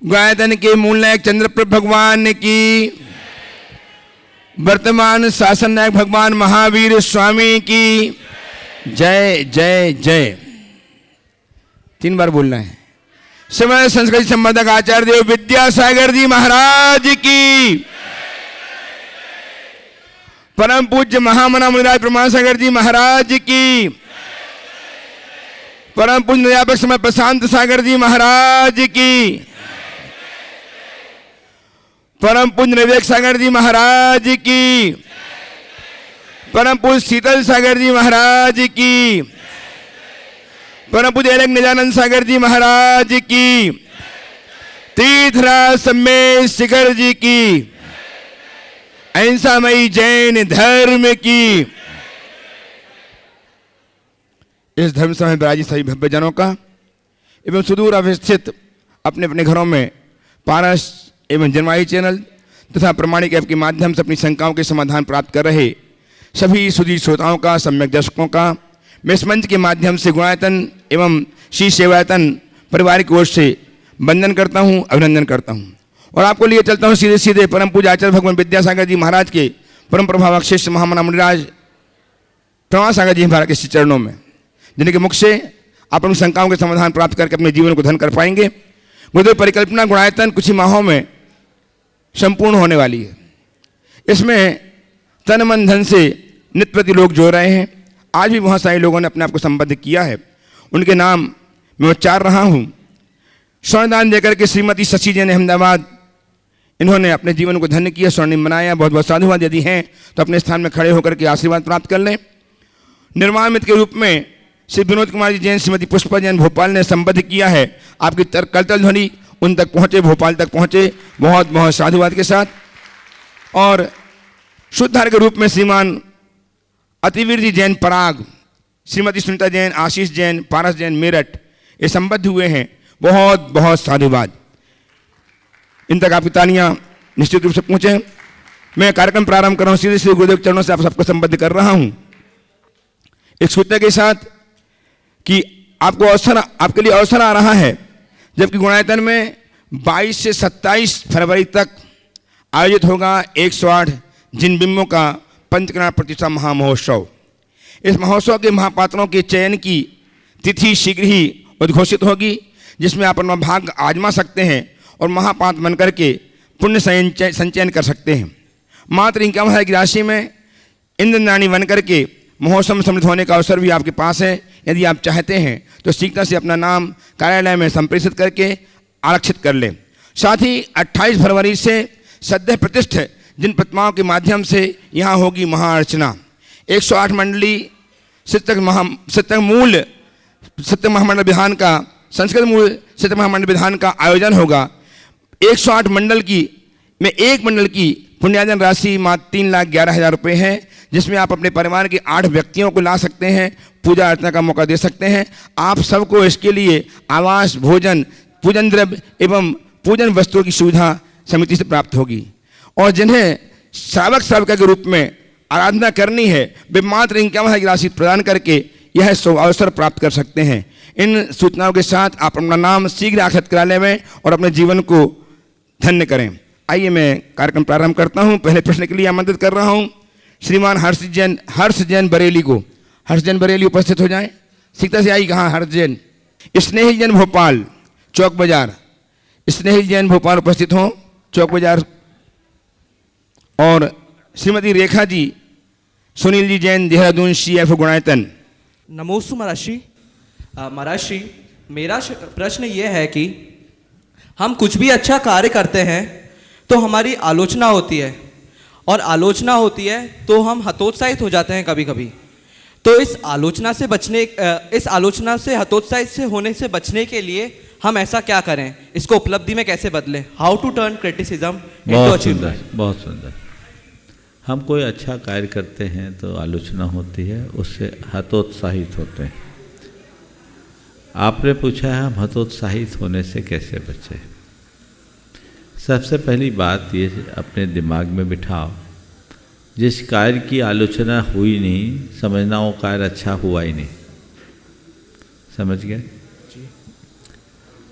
गायतन के मूल नायक चंद्रप्रभ भगवान की, वर्तमान शासन नायक भगवान महावीर स्वामी की जय जय जय। 3 बार बोलना है। समय संस्कृति संवर्धक आचार्य देव विद्यासागर जी महाराज की, परम पूज्य महामना मुनिराज प्रमाण सागर जी महाराज की, परम पूज्य अध्यापक समय प्रशांत सागर जी महाराज की, परम पूज्य विवेक सागर जी महाराज की, परम पूज्य शीतल सागर जी महाराज की, परम पूज्य अलग निजानंद सागर जी महाराज की, तीर्थराज सम्मेद शिखर जी की, अहिंसामयी जैन धर्म की। इस धर्म सभा में विराजित सभी भव्य जनों का एवं सुदूर अवस्थित अपने अपने घरों में पारस एवं जनवाही चैनल तथा प्रमाणिक ऐप के माध्यम से अपनी शंकाओं के समाधान प्राप्त कर रहे सभी सुधीर श्रोताओं का, सम्यक दर्शकों का मैं इस मंच के माध्यम से गुणायतन एवं श्री सेवायतन परिवार की ओर से वंदन करता हूँ, अभिनंदन करता हूँ और आपको लिए चलता हूँ सीधे सीधे परम पूज्य आचार्य भगवान विद्यासागर जी महाराज के परम प्रभावक शिष्य महामना मुनिराज प्रमाण सागर जी महाराज के श्री चरणों में, जिनके मुख से आप अपनी शंकाओं के समाधान प्राप्त करके अपने जीवन को धन कर पाएंगे। गुरुदेव परिकल्पना गुणायतन कुछ ही माहों में संपूर्ण होने वाली है। इसमें तन मन धन से नित्य प्रति लोग जोड़ रहे हैं। आज भी बहुत सारे लोगों ने अपने आप को संबद्ध किया है। उनके नाम मैं उच्चार रहा हूँ। स्वर्णदान देकर के श्रीमती शशि जैन अहमदाबाद, इन्होंने अपने जीवन को धन्य किया, स्वर्णिम बनाया। बहुत बहुत साधुवाद। यदि हैं तो अपने स्थान में खड़े होकर के आशीर्वाद प्राप्त कर लें। निर्माण मित्र के रूप में श्री विनोद कुमार जी जैन, श्रीमती पुष्पा जैन भोपाल ने संबद्ध किया है। आपकी करतल ध्वनि उन तक पहुँचे, भोपाल तक पहुँचे, बहुत बहुत साधुवाद के साथ। और शुद्धार के रूप में श्रीमान अतिवीर जी जैन पराग, श्रीमती सुनीता जैन, आशीष जैन, पारस जैन मेरठ, ये संबद्ध हुए हैं। बहुत बहुत साधुवाद। इन तक आपकी तालियां निश्चित रूप से पहुंचे। मैं कार्यक्रम प्रारंभ कर रहा हूं, सीधे सीधे गुरुदेव के चरणों से आप सबको संबद्ध कर रहा हूं एक सूत्र के साथ कि आपके लिए अवसर आ रहा है, जबकि गुणायतन में 22 से 27 फरवरी तक आयोजित होगा 108 जिन बिंबों का पंचकरण प्रतिष्ठा महामहोत्सव। इस महोत्सव के महापात्रों के चयन की तिथि शीघ्र ही उद्घोषित होगी, जिसमें आप अपना भाग्य आजमा सकते हैं और महापात्र बनकर के पुण्य संचयन कर सकते हैं। मात्र 51,000 की राशि में इंद्रनाणी बनकर के महोत्सव में सम्मिलित होने का अवसर भी आपके पास है। यदि आप चाहते हैं तो शीघ्रता से अपना नाम कार्यालय में संप्रेषित करके आरक्षित कर लें। साथ ही 28 फरवरी से सद्य प्रतिष्ठित जिन प्रतिमाओं के माध्यम से यहाँ होगी महाअर्चना। 108 मंडली सत्य महामंडल विधान का, संस्कृत मूल सत्य महामंडल विधान का आयोजन होगा। 108 मंडल की में एक मंडल की पुण्यार्जन राशि मात्र 3,11,000 रुपये है, जिसमें आप अपने परिवार के 8 व्यक्तियों को ला सकते हैं, पूजा अर्चना का मौका दे सकते हैं। आप सबको इसके लिए आवास, भोजन, पूजन द्रव्य एवं पूजन वस्तुओं की सुविधा समिति से प्राप्त होगी। और जिन्हें श्रावक श्राविका के रूप में आराधना करनी है, वे मात्र 51,000 की राशि प्रदान करके यह अवसर प्राप्त कर सकते हैं। इन सूचनाओं के साथ आप अपना नाम शीघ्र आखिर करा लें और अपने जीवन को धन्य करें। आइए मैं कार्यक्रम प्रारंभ करता हूं। पहले प्रश्न के लिए आमंत्रित कर रहा हूं श्रीमान हर्ष जैन बरेली को। हर्ष जैन बरेली उपस्थित हो जाएं। सीता से आई कहाँ? हर्ष जैन। स्नेहिल जैन भोपाल चौक बाजार, स्नेहिल जैन भोपाल उपस्थित हों चौक बाजार। और श्रीमती रेखा जी, सुनील जी जैन देहरादून CF गुणायतन। नमोस्तु महाराष्ट्री। महाराष्ट्री, मेरा प्रश्न ये है कि हम कुछ भी अच्छा कार्य करते हैं तो हमारी आलोचना होती है, और आलोचना होती है तो हम हतोत्साहित हो जाते हैं कभी कभी। तो इस आलोचना से हतोत्साहित से होने से बचने के लिए हम ऐसा क्या करें, इसको उपलब्धि में कैसे बदलें? How to turn criticism into achievement. बहुत सुंदर। हम कोई अच्छा कार्य करते हैं तो आलोचना होती है, उससे हतोत्साहित होते हैं। आपने पूछा है हम हतोत्साहित होने से कैसे बचें। सबसे पहली बात ये अपने दिमाग में बिठाओ जिस कार्य की आलोचना हुई नहीं, समझना वो कार्य अच्छा हुआ ही नहीं। समझ गए?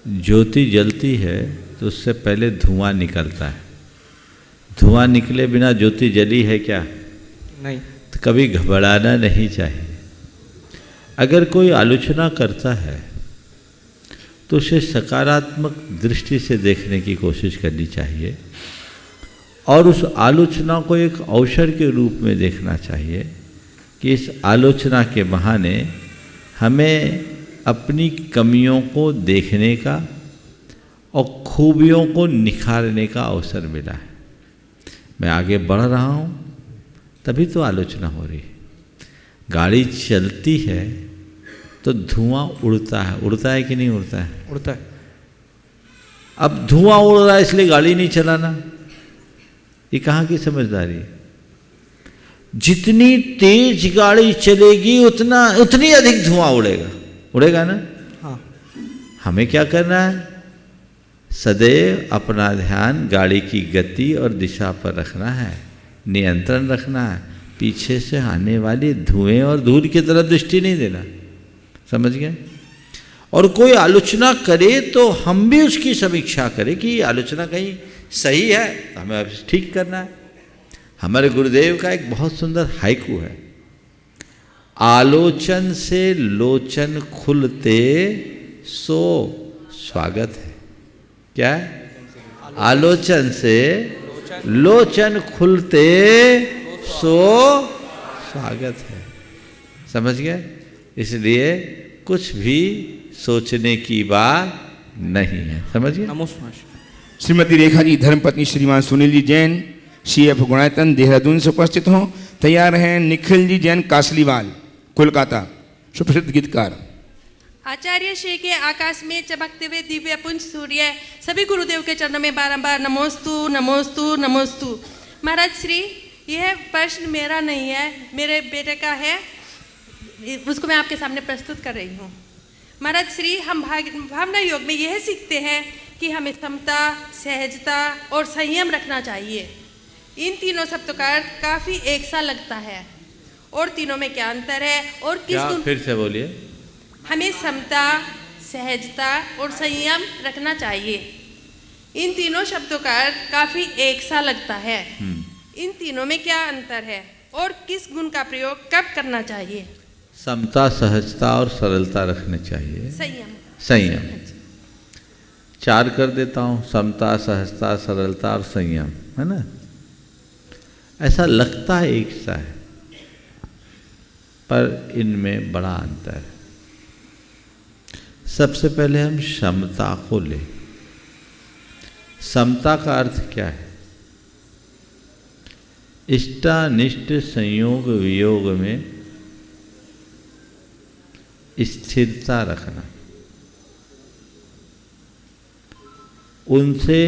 ज्योति जलती है तो उससे पहले धुआं निकलता है। धुआं निकले बिना ज्योति जली है क्या? नहीं। तो कभी घबराना नहीं चाहिए। अगर कोई आलोचना करता है तो उसे सकारात्मक दृष्टि से देखने की कोशिश करनी चाहिए और उस आलोचना को एक अवसर के रूप में देखना चाहिए कि इस आलोचना के बहाने हमें अपनी कमियों को देखने का और खूबियों को निखारने का अवसर मिला है। मैं आगे बढ़ रहा हूँ तभी तो आलोचना हो रही है। गाड़ी चलती है तो धुआं उड़ता है कि नहीं उड़ता है? उड़ता है। अब धुआं उड़ रहा है इसलिए गाड़ी नहीं चलाना, ये कहाँ की समझदारी है? जितनी तेज गाड़ी चलेगी उतनी अधिक धुआं उड़ेगा ना। हाँ। हमें क्या करना है? सदैव अपना ध्यान गाड़ी की गति और दिशा पर रखना है, नियंत्रण रखना है, पीछे से आने वाली धुएं और धूल की तरफ दृष्टि नहीं देना। समझ गए? और कोई आलोचना करे तो हम भी उसकी समीक्षा करें कि आलोचना कहीं सही है तो हमें अब ठीक करना है। हमारे गुरुदेव का एक बहुत सुंदर हाइकू है, आलोचन से लोचन खुलते सो स्वागत है। क्या है? आलोचन से लोचन खुलते सो स्वागत है। समझ गए? इसलिए कुछ भी सोचने की बात नहीं है। समझ गए? नमस्कार। श्रीमती रेखा जी धर्मपत्नी श्रीमान सुनील जी जैन CF गुणायतन देहरादून से उपस्थित हों। तैयार हैं निखिल जी जैन कासलीवाल कोलकाता, सुप्रसिद्ध गीतकार। आचार्य श्री के आकाश में चमकते हुए दिव्य पुंज सूर्य सभी गुरुदेव के चरणों में बारंबार नमोस्तु नमोस्तु नमोस्तु। महाराज श्री, यह प्रश्न मेरा नहीं है, मेरे बेटे का है, उसको मैं आपके सामने प्रस्तुत कर रही हूँ। महाराज श्री, हम भावना योग में यह सीखते हैं कि हमें समता, सहजता और संयम रखना चाहिए। इन तीनों शब्दों का अर्थ काफी एक सा लगता है, और तीनों में क्या अंतर है और किस क्या? फिर से बोलिए। हमें समता, सहजता और संयम रखना चाहिए। इन तीनों शब्दों का अर्थ काफी एक सा लगता है। इन तीनों में क्या अंतर है और किस गुण का प्रयोग कब करना चाहिए? समता, सहजता और सरलता रखने चाहिए। संयम 4 कर देता हूँ, समता, सहजता, सरलता और संयम, है ना? ऐसा लगता है एक सा है पर इनमें बड़ा अंतर है। सबसे पहले हम समता को लें। समता का अर्थ क्या है? इष्टानिष्ट संयोग वियोग में स्थिरता रखना, उनसे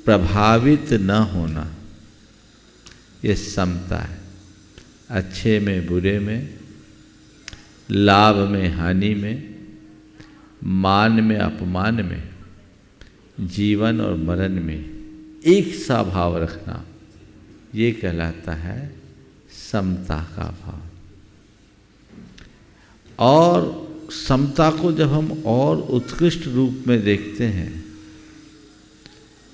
प्रभावित न होना, ये समता है। अच्छे में बुरे में, लाभ में हानि में, मान में अपमान में, जीवन और मरण में एक सा भाव रखना, ये कहलाता है समता का भाव। और समता को जब हम और उत्कृष्ट रूप में देखते हैं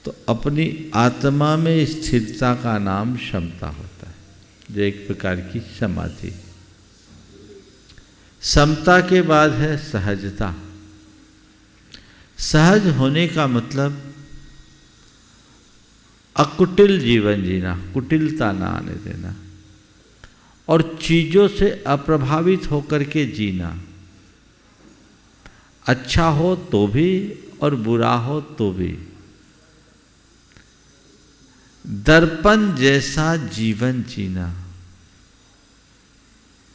तो अपनी आत्मा में स्थिरता का नाम क्षमता होता है, जो एक प्रकार की समाधि। समता के बाद है सहजता। सहज होने का मतलब अकुटिल जीवन जीना, कुटिलता ना आने देना और चीज़ों से अप्रभावित होकर के जीना। अच्छा हो तो भी और बुरा हो तो भी। दर्पण जैसा जीवन जीना।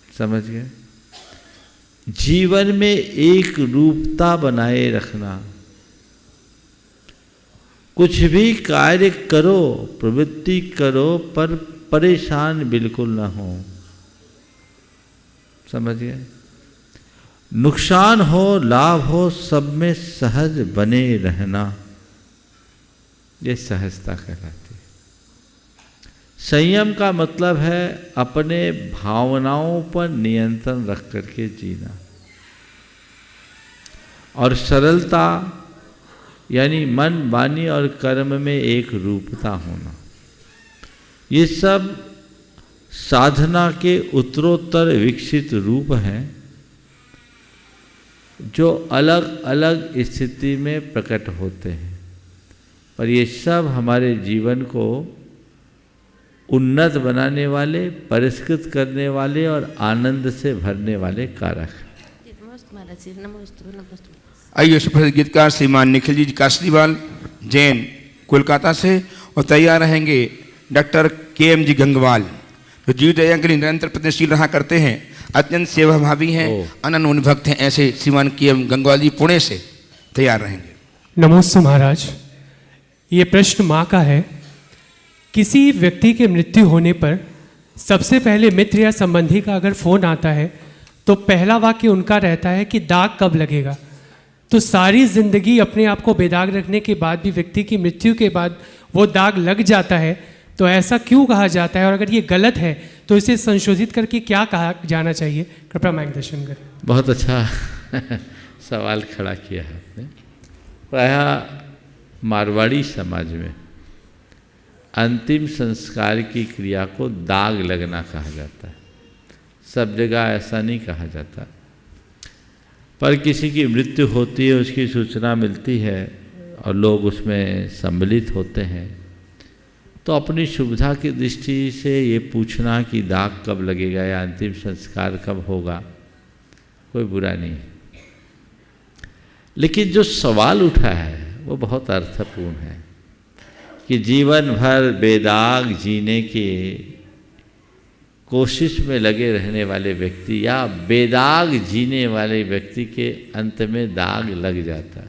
समझ गए? जीवन में एक रूपता बनाए रखना। कुछ भी कार्य करो, प्रवृत्ति करो, पर परेशान बिल्कुल ना हो। समझ गए? नुकसान हो लाभ हो सब में सहज बने रहना, ये सहजता कहलाती है। संयम का मतलब है अपने भावनाओं पर नियंत्रण रख करके जीना, और सरलता यानी मन, वाणी और कर्म में एक रूपता होना। ये सब साधना के उत्तरोत्तर विकसित रूप हैं जो अलग अलग स्थिति में प्रकट होते हैं, पर ये सब हमारे जीवन को उन्नत बनाने वाले, परिष्कृत करने वाले और आनंद से भरने वाले कारक हैं। आइए सुप्रसिद्ध गीतकार श्रीमान निखिल जी कासरीवाल जैन कोलकाता से, और तैयार रहेंगे डॉक्टर KM जी गंगवाल, जो जीवित दया के लिए निरंतर प्रयत्नशील रहा करते हैं, अत्यंत सेवाभावी हैं, अनन्य अनुभक्त हैं। ऐसे श्रीमान KM गंगवाल जी पुणे से तैयार रहेंगे। नमोस्तु महाराज, ये प्रश्न माँ का है। किसी व्यक्ति के मृत्यु होने पर सबसे पहले मित्र या संबंधी का अगर फ़ोन आता है तो पहला वाक्य उनका रहता है कि दाग कब लगेगा। तो सारी ज़िंदगी अपने आप को बेदाग रखने के बाद भी व्यक्ति की मृत्यु के बाद वो दाग लग जाता है, तो ऐसा क्यों कहा जाता है, और अगर ये गलत है तो इसे संशोधित करके क्या कहा जाना चाहिए? कृपया मार्गदर्शन करें। बहुत अच्छा सवाल खड़ा किया है आपने। प्रायः मारवाड़ी समाज में अंतिम संस्कार की क्रिया को दाग लगना कहा जाता है, सब जगह ऐसा नहीं कहा जाता। पर किसी की मृत्यु होती है, उसकी सूचना मिलती है और लोग उसमें सम्मिलित होते हैं, तो अपनी सुविधा की दृष्टि से ये पूछना कि दाग कब लगेगा या अंतिम संस्कार कब होगा, कोई बुरा नहीं है। लेकिन जो सवाल उठा है वो बहुत अर्थपूर्ण है कि जीवन भर बेदाग जीने की कोशिश में लगे रहने वाले व्यक्ति या बेदाग जीने वाले व्यक्ति के अंत में दाग लग जाता,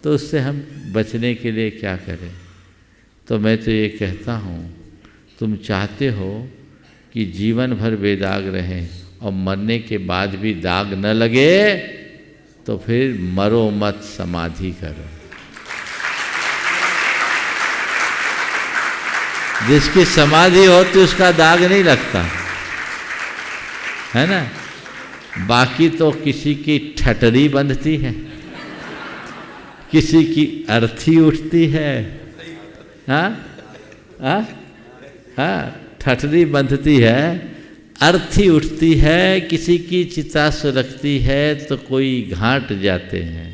तो उससे हम बचने के लिए क्या करें? तो मैं तो ये कहता हूँ, तुम चाहते हो कि जीवन भर बेदाग रहें और मरने के बाद भी दाग न लगे, तो फिर मरो मत, समाधि करो। जिसकी समाधि होती उसका दाग नहीं लगता है ना। बाकी तो किसी की ठटरी बंधती है, किसी की अर्थी उठती है, हाँ हाँ हाँ, ठटरी बंधती है, अर्थी उठती है, किसी की चिता सुलगती है, तो कोई घाट जाते हैं।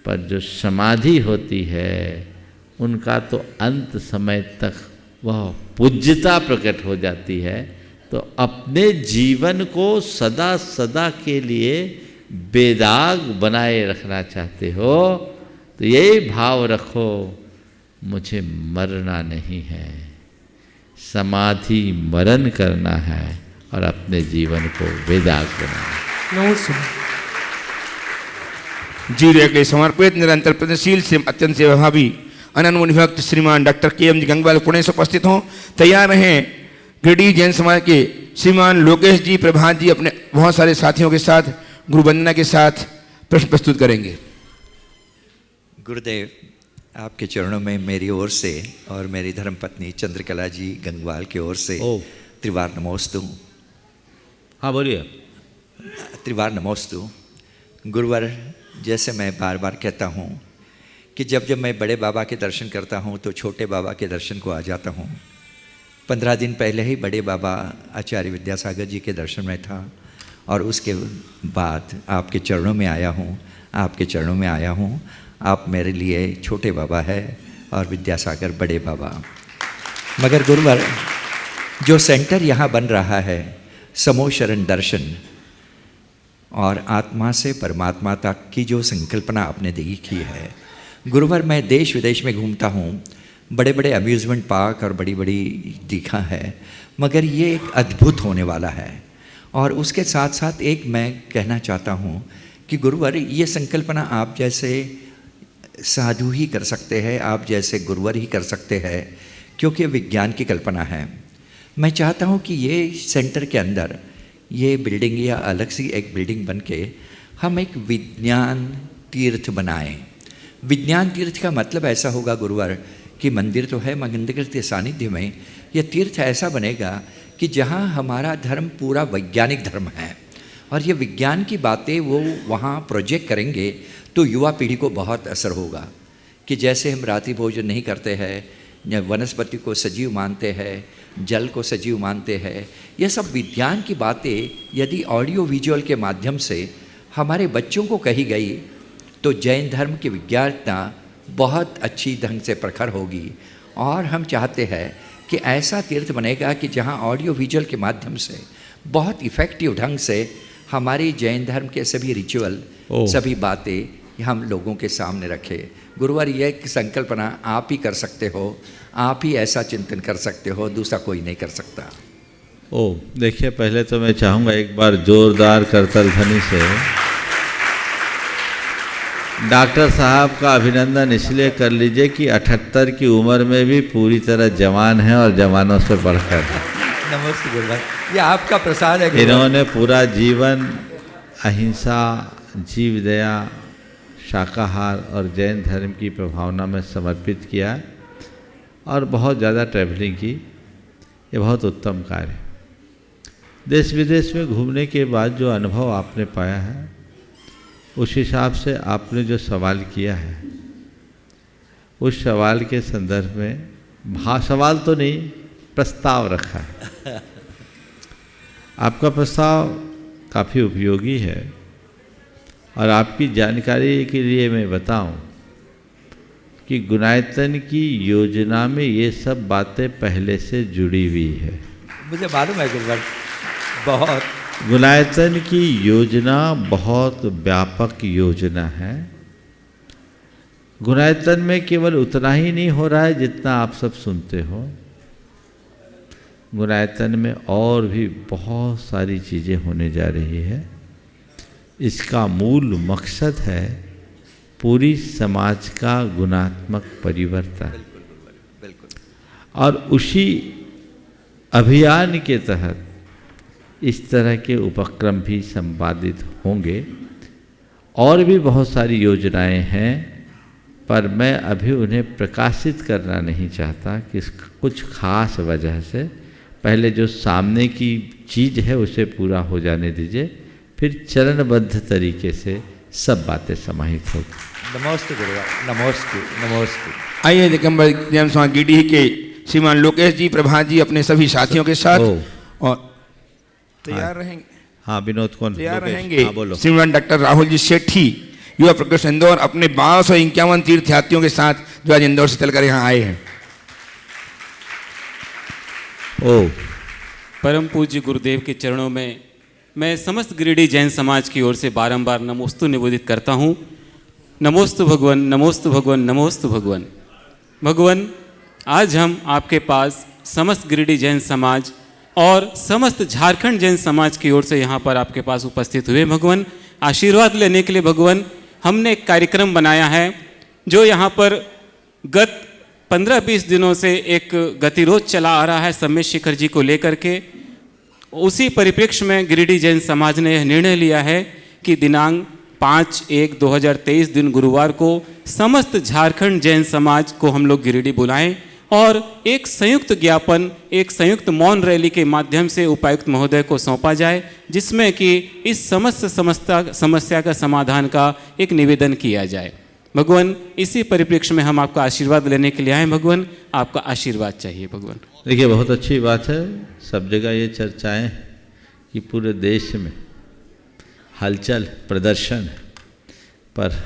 पर जो समाधि होती है उनका तो अंत समय तक वह पूज्यता प्रकट हो जाती है। तो अपने जीवन को सदा सदा के लिए बेदाग बनाए रखना चाहते हो तो यही भाव रखो, मुझे मरना नहीं है, समाधि मरण करना है और अपने जीवन को बेदाग बनाना। जीव के समर्पित निरंतर प्रयत्नशील से अत्यंत सेवाभावी अनन्य अनुभक्त श्रीमान डॉक्टर KM जी गंगवाल पुणे से उपस्थित हों। तैयार रहें गिरिडीह जैन समाज के श्रीमान लोकेश जी प्रभात जी अपने बहुत सारे साथियों के साथ गुरु वंदना के साथ प्रश्न प्रस्तुत करेंगे। गुरुदेव, आपके चरणों में मेरी ओर से और मेरी धर्मपत्नी चंद्रकला जी गंगवाल की ओर से त्रिवार नमोस्तु। हाँ बोलिए। त्रिवार नमोस्तु। गुरुवर, जैसे मैं बार बार कहता हूँ कि जब जब मैं बड़े बाबा के दर्शन करता हूँ तो छोटे बाबा के दर्शन को आ जाता हूँ। 15 दिन पहले ही बड़े बाबा आचार्य विद्यासागर जी के दर्शन में था और उसके बाद आपके चरणों में आया हूँ, आपके चरणों में आया हूँ। आप मेरे लिए छोटे बाबा है और विद्यासागर बड़े बाबा। मगर गुरुवर, जो सेंटर यहाँ बन रहा है, समूह शरण दर्शन और आत्मा से परमात्मा तक की जो संकल्पना आपने देखी है, गुरुवर, मैं देश विदेश में घूमता हूँ, बड़े बड़े अम्यूज़मेंट पार्क और बड़ी बड़ी देखा है, मगर ये एक अद्भुत होने वाला है। और उसके साथ साथ एक मैं कहना चाहता हूँ कि गुरुवर, ये संकल्पना आप जैसे साधु ही कर सकते हैं, आप जैसे गुरुवर ही कर सकते हैं, क्योंकि विज्ञान की कल्पना है। मैं चाहता हूँ कि ये सेंटर के अंदर ये बिल्डिंग या अलग सी एक बिल्डिंग बन के हम एक विज्ञान तीर्थ बनाएं। विज्ञान तीर्थ का मतलब ऐसा होगा गुरुवर कि मंदिर तो है, मंदिर के सानिध्य में ये तीर्थ ऐसा बनेगा कि जहाँ हमारा धर्म पूरा वैज्ञानिक धर्म है और ये विज्ञान की बातें वो वहाँ प्रोजेक्ट करेंगे तो युवा पीढ़ी को बहुत असर होगा। कि जैसे हम रात्रि भोजन नहीं करते हैं, वनस्पति को सजीव मानते हैं, जल को सजीव मानते हैं, ये सब विज्ञान की बातें यदि ऑडियो विजुअल के माध्यम से हमारे बच्चों को कही गई तो जैन धर्म की विज्ञानता बहुत अच्छी ढंग से प्रखर होगी। और हम चाहते हैं कि ऐसा तीर्थ बनेगा कि जहाँ ऑडियो विजुअल के माध्यम से बहुत इफ़ेक्टिव ढंग से हमारी जैन धर्म के सभी रिचुअल, सभी बातें हम लोगों के सामने रखे। गुरुवार ये एक संकल्पना आप ही कर सकते हो, आप ही ऐसा चिंतन कर सकते हो, दूसरा कोई नहीं कर सकता। देखिए, पहले तो मैं चाहूँगा एक बार जोरदार करताल ध्वनि से डॉक्टर साहब का अभिनंदन इसलिए कर लीजिए कि 78 की उम्र में भी पूरी तरह जवान है और जवानों से बढ़कर। नमस्ते गुरुवार, ये आपका प्रसाद है। इन्होंने पूरा जीवन अहिंसा, जीव दया, शाकाहार और जैन धर्म की प्रभावना में समर्पित किया और बहुत ज़्यादा ट्रैवलिंग की। ये बहुत उत्तम कार्य है। देश विदेश में घूमने के बाद जो अनुभव आपने पाया है, उस हिसाब से आपने जो सवाल किया है, उस सवाल के संदर्भ में सवाल तो नहीं, प्रस्ताव रखा है। आपका प्रस्ताव काफ़ी उपयोगी है और आपकी जानकारी के लिए मैं बताऊं कि गुणायतन की योजना में ये सब बातें पहले से जुड़ी हुई है। मुझे मालूम है गुरुवार, बहुत गुणायतन की योजना बहुत व्यापक योजना है। गुणायतन में केवल उतना ही नहीं हो रहा है जितना आप सब सुनते हो। गुणायतन में और भी बहुत सारी चीज़ें होने जा रही है। इसका मूल मकसद है पूरी समाज का गुणात्मक परिवर्तन। और उसी अभियान के तहत इस तरह के उपक्रम भी संपादित होंगे। और भी बहुत सारी योजनाएं हैं, पर मैं अभी उन्हें प्रकाशित करना नहीं चाहता कि कुछ खास वजह से। पहले जो सामने की चीज़ है उसे पूरा हो जाने दीजिए, फिर चरणबद्ध तरीके से सब बातें समाहित होगी। नमस्ते गुरुवार, नमस्ते नमस्ते। आइए दिगंबर जैन स्वामी गिरिडीह के श्रीमान लोकेश जी, प्रभा जी अपने सभी साथियों के साथ और तैयार रहेंगे। हाँ, विनोद कौन तैयार रहेंगे। हाँ, बोलो। श्रीमान डॉक्टर राहुल जी सेठी, युवा प्रकोष्ठ इंदौर, अपने 1251 तीर्थयात्रियों के साथ जो आज इंदौर से चलकर यहाँ आए हैं। परम पूज्य गुरुदेव के चरणों में मैं समस्त गिरिडीह जैन समाज की ओर से बारंबार नमोस्तु निवेदित करता हूँ। नमोस्तु भगवन, नमोस्तु भगवन, नमोस्तु भगवन। भगवन, आज हम आपके पास समस्त गिरिडीह जैन समाज और समस्त झारखंड जैन समाज की ओर से यहाँ पर आपके पास उपस्थित हुए। भगवन, आशीर्वाद लेने के लिए भगवन हमने एक कार्यक्रम बनाया है जो यहाँ पर गत 15-20 दिनों से एक गतिरोध चला आ रहा है सम्मेद शिखर जी को लेकर के। उसी परिप्रेक्ष्य में गिरिडीह जैन समाज ने यह निर्णय लिया है कि दिनांक 5/1/2023 दिन गुरुवार को समस्त झारखंड जैन समाज को हम लोग गिरिडीह बुलाएं और एक संयुक्त ज्ञापन, एक संयुक्त मौन रैली के माध्यम से उपायुक्त महोदय को सौंपा जाए, जिसमें कि इस समस्या का समाधान का एक निवेदन किया जाए। भगवान, इसी परिप्रेक्ष्य में हम आपका आशीर्वाद लेने के लिए आए। भगवान, आपका आशीर्वाद चाहिए। भगवान, देखिए, बहुत अच्छी बात है। सब जगह ये चर्चाएं कि पूरे देश में हलचल, प्रदर्शन, पर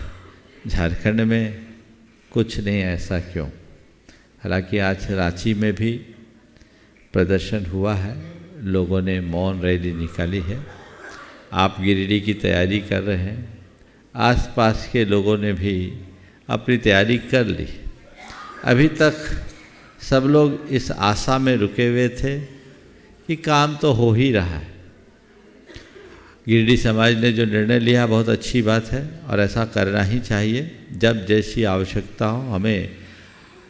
झारखंड में कुछ नहीं, ऐसा क्यों? हालांकि आज रांची में भी प्रदर्शन हुआ है, लोगों ने मौन रैली निकाली है। आप गिरिडीह की तैयारी कर रहे हैं, आसपास के लोगों ने भी अपनी तैयारी कर ली। अभी तक सब लोग इस आशा में रुके हुए थे कि काम तो हो ही रहा है। गिरिडीह समाज ने जो निर्णय लिया बहुत अच्छी बात है और ऐसा करना ही चाहिए। जब जैसी आवश्यकता हो, हमें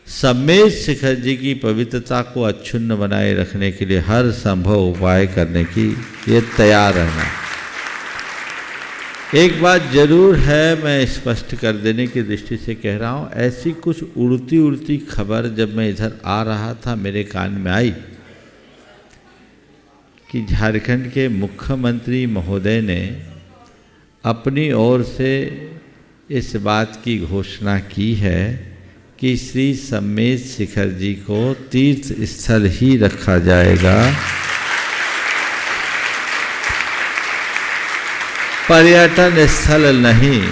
सम्मेद शिखर जी की पवित्रता को अक्षुण्ण बनाए रखने के लिए हर संभव उपाय करने की ये तैयार रहना। एक बात जरूर है, मैं स्पष्ट कर देने की दृष्टि से कह रहा हूँ, ऐसी कुछ उड़ती उड़ती खबर जब मैं इधर आ रहा था मेरे कान में आई कि झारखंड के मुख्यमंत्री महोदय ने अपनी ओर से इस बात की घोषणा की है कि श्री सम्मेद शिखर जी को तीर्थ स्थल ही रखा जाएगा, पर्यटन स्थल नहीं।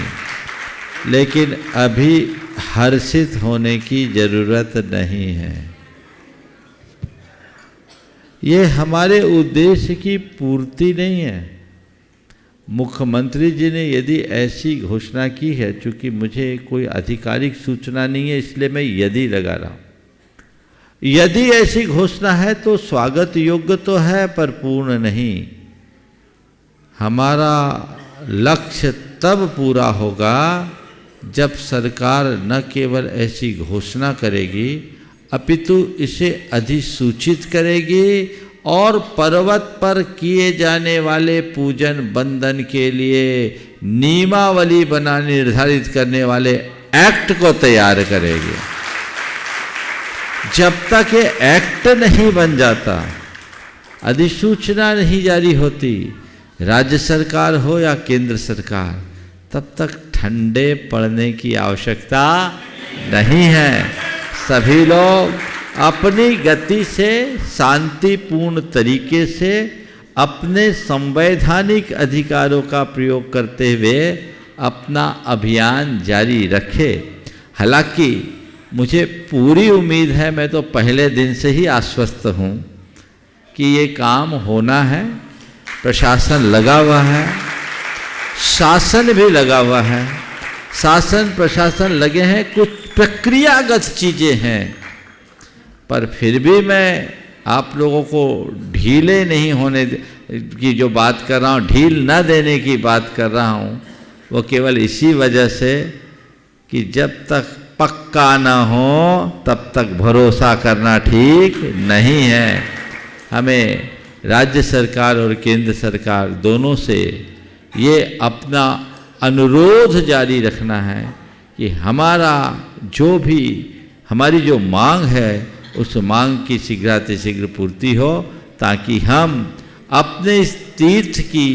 लेकिन अभी हर्षित होने की जरूरत नहीं है। ये हमारे उद्देश्य की पूर्ति नहीं है। मुख्यमंत्री जी ने यदि ऐसी घोषणा की है, चूंकि मुझे कोई आधिकारिक सूचना नहीं है इसलिए मैं यदि लगा रहा हूँ, यदि ऐसी घोषणा है तो स्वागत योग्य तो है पर पूर्ण नहीं। हमारा लक्ष्य तब पूरा होगा जब सरकार न केवल ऐसी घोषणा करेगी अपितु इसे अधिसूचित करेगी और पर्वत पर किए जाने वाले पूजन बंदन के लिए नियमावली बना निर्धारित करने वाले एक्ट को तैयार करेगी। जब तक ये एक्ट नहीं बन जाता, अधिसूचना नहीं जारी होती, राज्य सरकार हो या केंद्र सरकार, तब तक ठंडे पड़ने की आवश्यकता नहीं है। सभी लोग अपनी गति से शांतिपूर्ण तरीके से अपने संवैधानिक अधिकारों का प्रयोग करते हुए अपना अभियान जारी रखें। हालांकि मुझे पूरी उम्मीद है, मैं तो पहले दिन से ही आश्वस्त हूँ कि ये काम होना है। प्रशासन लगा हुआ है, शासन भी लगा हुआ है, शासन प्रशासन लगे हैं, कुछ प्रक्रियागत चीज़ें हैं, पर फिर भी मैं आप लोगों को ढीले नहीं होने की जो बात कर रहा हूँ, ढील न देने की बात कर रहा हूँ, वो केवल इसी वजह से कि जब तक पक्का न हो तब तक भरोसा करना ठीक नहीं है। हमें राज्य सरकार और केंद्र सरकार दोनों से ये अपना अनुरोध जारी रखना है कि हमारी जो मांग है उस मांग की शीघ्रातिशीघ्र पूर्ति हो, ताकि हम अपने इस तीर्थ की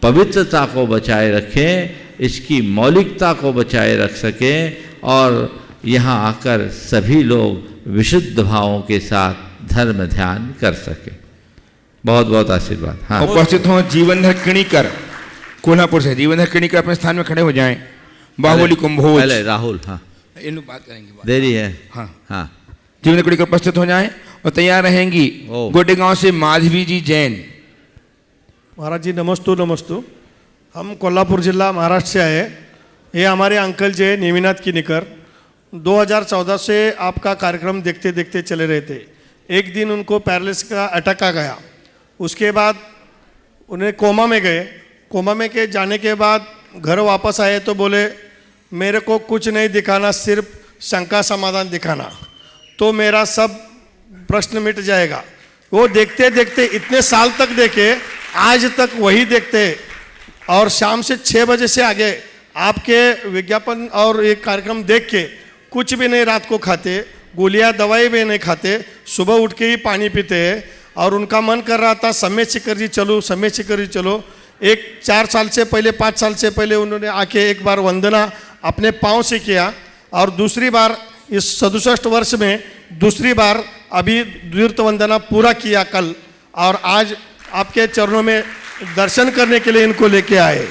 पवित्रता को बचाए रखें, इसकी मौलिकता को बचाए रख सकें और यहाँ आकर सभी लोग विशुद्ध भावों के साथ धर्म ध्यान कर सकें। बहुत बहुत आशीर्वाद। हाँ, उपस्थित हों जीवनधर किणीकर कोल्हापुर से। जीवनधर किणीकर अपने स्थान में खड़े हो जाएं। बाहुबली कुंभोज। पहले राहुल। हाँ, इन लोग बात करेंगे। देरी है। हाँ हाँ, जीवनधर किणीकर उपस्थित हो जाएं और तैयार रहेंगी। गोटेगांव से माधवी जी जैन। महाराज जी नमस्तु नमस्तु। हम कोल्हापुर जिला महाराष्ट्र से आए। ये हमारे अंकल जी नेमिनाथ किणीकर 2014 से आपका कार्यक्रम देखते देखते चले रहे थे। एक दिन उनको पैरालिसिस का अटैक आ गया। उसके बाद उन्हें कोमा में गए। कोमा में के जाने के बाद घर वापस आए तो बोले मेरे को कुछ नहीं दिखाना, सिर्फ शंका समाधान दिखाना तो मेरा सब प्रश्न मिट जाएगा। वो देखते देखते इतने साल तक देखे, आज तक वही देखते और शाम से 6 बजे से आगे आपके विज्ञापन और एक कार्यक्रम देख के कुछ भी नहीं रात को खाते, गोलियां दवाई भी नहीं खाते, सुबह उठ के ही पानी पीते हैं। और उनका मन कर रहा था सम्मेद शिखर जी चलो, सम्मेद शिखर जी चलो। 4 साल से पहले 5 साल से पहले उन्होंने आके एक बार वंदना अपने पाँव से किया और दूसरी बार इस 67 वर्ष में दूसरी बार अभी तीर्थ वंदना पूरा किया कल, और आज आपके चरणों में दर्शन करने के लिए इनको लेके आए।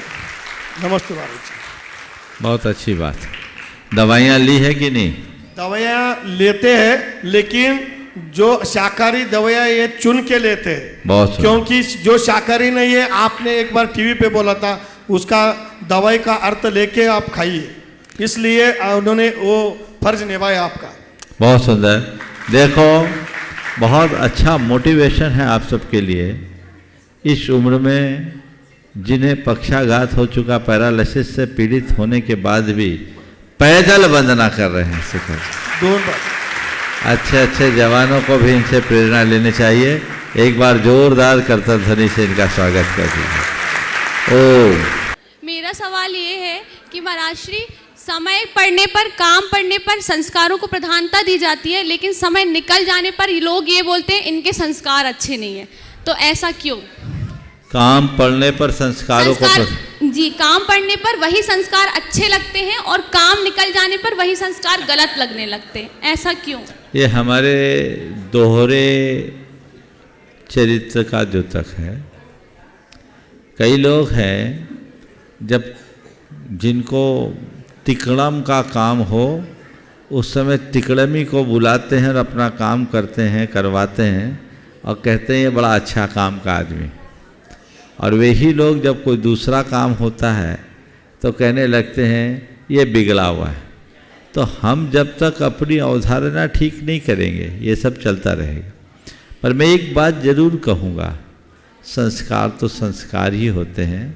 नमस्ते महाराज जी। बहुत अच्छी बात। दवाइयाँ ली है कि नहीं? दवाइयाँ लेते हैं, लेकिन जो शाकाहारी दवाइयाँ ये चुन के लेते हैं। बहुत, क्योंकि जो शाकाहारी नहीं है, आपने एक बार टीवी पे बोला था, उसका दवाई का अर्थ लेके आप खाइए, इसलिए उन्होंने वो फर्ज निभाया आपका। बहुत सुंदर। देखो, बहुत अच्छा मोटिवेशन है आप सबके लिए। इस उम्र में जिन्हें पक्षाघात हो चुका, पैरालिसिस से पीड़ित होने के बाद भी पैदल वंदना कर रहे हैं शिखर। अच्छे अच्छे जवानों को भी इनसे प्रेरणा लेनी चाहिए। एक बार जोरदार करतल ध्वनि से इनका स्वागत कर दीजिए। ओ मेरा मेरा सवाल ये है कि महाराज श्री, समय पड़ने पर, काम पड़ने पर संस्कारों को प्रधानता दी जाती है, लेकिन समय निकल जाने पर लोग ये बोलते हैं इनके संस्कार अच्छे नहीं है, तो ऐसा क्यों? काम पड़ने पर संस्कारों को जी, काम पड़ने पर वही संस्कार अच्छे लगते हैं और काम निकल जाने पर वही संस्कार गलत लगने लगते हैं, ऐसा क्यों? ये हमारे दोहरे चरित्र का द्योतक है। कई लोग हैं जब जिनको तिकड़म का काम हो उस समय तिकड़मी को बुलाते हैं और अपना काम करते हैं, करवाते हैं और कहते हैं ये बड़ा अच्छा काम का आदमी। और वही लोग जब कोई दूसरा काम होता है तो कहने लगते हैं ये बिगड़ा हुआ है। तो हम जब तक अपनी अवधारणा ठीक नहीं करेंगे ये सब चलता रहेगा। पर मैं एक बात ज़रूर कहूँगा, संस्कार तो संस्कार ही होते हैं।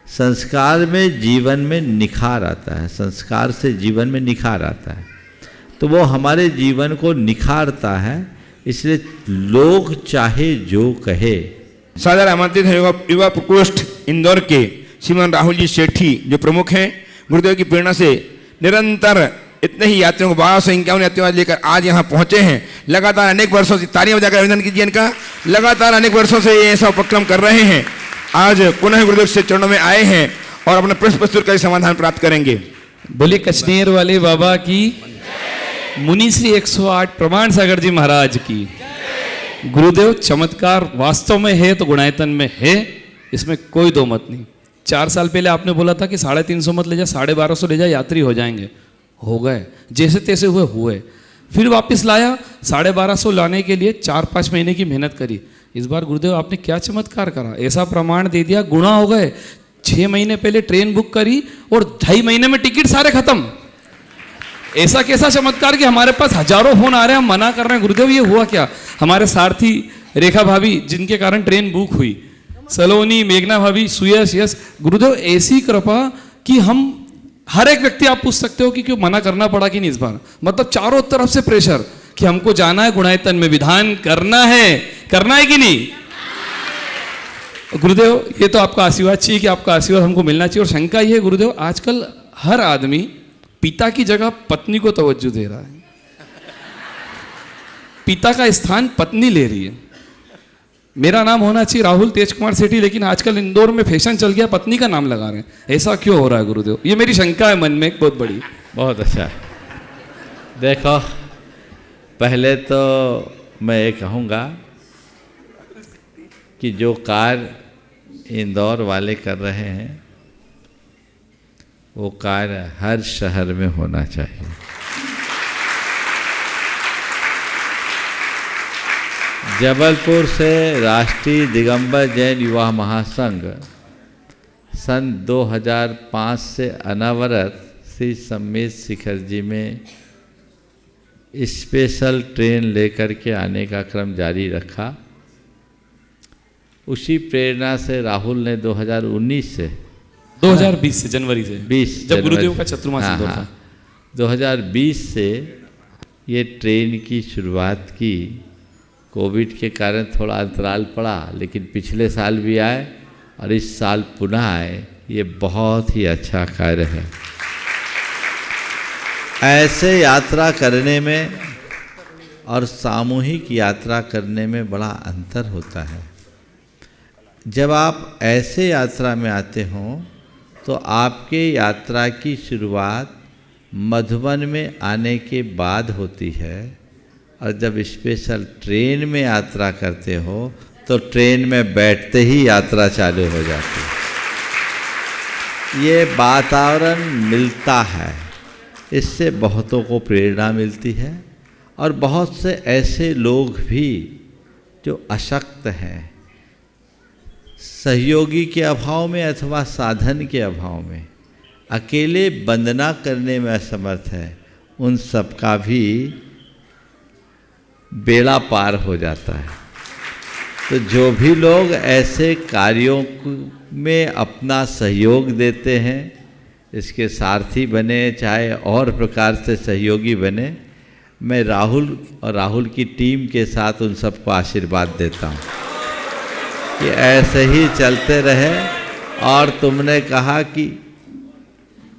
संस्कार में जीवन में निखार आता है, संस्कार से जीवन में निखार आता है, तो वो हमारे जीवन को निखारता है। इसलिए लोग चाहे जो कहे। सादर आमंत्रित है युवा प्रकोष्ठ इंदौर के श्रीमान राहुल जी सेठी, जो प्रमुख हैं। गुरुदेव की प्रेरणा से निरंतर इतने ही यात्रियों को 1251 यात्रियों लेकर आज यहाँ पहुँचे हैं। लगातार अनेक वर्षों से, तालियां बजाकर अभिनंदन कीजिए इनका, लगातार अनेक वर्षों से ये ऐसा उपक्रम कर रहे हैं। आज पुनः गुरुदेव से चरणों में आए हैं और अपना प्रश्न प्रस्तुत कर समाधान प्राप्त करेंगे। बोले कचनेर वाले बाबा की, मुनि श्री 108 प्रमाण सागर जी महाराज की। गुरुदेव चमत्कार वास्तव में है तो गुणायतन में है, इसमें कोई दो मत नहीं। 4 साल पहले आपने बोला था कि 350 मत ले जा, 1250 ले जा, यात्री हो जाएंगे। हो गए, जैसे तैसे हुए। फिर वापस लाया, 1250 लाने के लिए 4-5 महीने की मेहनत करी। इस बार गुरुदेव आपने क्या चमत्कार करा, ऐसा प्रमाण दे दिया, गुणा हो गए। 6 महीने पहले ट्रेन बुक करी और 2.5 महीने में टिकट सारे खत्म। ऐसा कैसा चमत्कार कि हमारे पास हजारों फोन आ रहे हैं, हम मना कर रहे हैं। गुरुदेव ये हुआ क्या? हमारे सारथी रेखा भाभी जिनके कारण ट्रेन बुक हुई, सलोनी, मेघना भाभी, सुयश, यश, गुरुदेव ऐसी कृपा कि हम हर एक व्यक्ति, आप पूछ सकते हो कि क्यों मना करना पड़ा कि नहीं इस बार। मतलब चारों तरफ से प्रेशर कि हमको जाना है गुणायतन में, विधान करना है कि नहीं। गुरुदेव ये तो आपका आशीर्वाद चाहिए कि आपका आशीर्वाद हमको मिलना चाहिए। और शंका ये है गुरुदेव, आजकल हर आदमी पिता की जगह पत्नी को तवज्जो दे रहा है, पिता का स्थान पत्नी ले रही है। मेरा नाम होना चाहिए राहुल तेज कुमार सेठी, लेकिन आजकल इंदौर में फैशन चल गया, पत्नी का नाम लगा रहे हैं। ऐसा क्यों हो रहा है गुरुदेव? ये मेरी शंका है मन में एक बहुत बड़ी। बहुत अच्छा। देखो, पहले तो मैं ये कहूँगा कि जो कार्य इंदौर वाले कर रहे हैं वो कार्य हर शहर में होना चाहिए। जबलपुर से राष्ट्रीय दिगंबर जैन युवा महासंघ सन 2005 से अनवरत श्री सम्मेत शिखर जी में स्पेशल ट्रेन लेकर के आने का क्रम जारी रखा। उसी प्रेरणा से राहुल ने 2019 से 2020 से जनवरी से 20 जब गुरुदेव का चतुर्मास दौर था, 2020 से ये ट्रेन की शुरुआत की। कोविड के कारण थोड़ा अंतराल पड़ा, लेकिन पिछले साल भी आए और इस साल पुनः आए। ये बहुत ही अच्छा कार्य है। ऐसे यात्रा करने में और सामूहिक यात्रा करने में बड़ा अंतर होता है। जब आप ऐसे यात्रा में आते हों तो आपके यात्रा की शुरुआत मधुबन में आने के बाद होती है, और जब स्पेशल ट्रेन में यात्रा करते हो तो ट्रेन में बैठते ही यात्रा चालू हो जाती है। ये वातावरण मिलता है, इससे बहुतों को प्रेरणा मिलती है। और बहुत से ऐसे लोग भी जो अशक्त हैं, सहयोगी के अभाव में अथवा साधन के अभाव में, अकेले वंदना करने में असमर्थ है, उन सबका भी बेड़ा पार हो जाता है। तो जो भी लोग ऐसे कार्यों में अपना सहयोग देते हैं, इसके सारथी बने चाहे और प्रकार से सहयोगी बने, मैं राहुल और राहुल की टीम के साथ उन सबको आशीर्वाद देता हूँ कि ऐसे ही चलते रहे। और तुमने कहा कि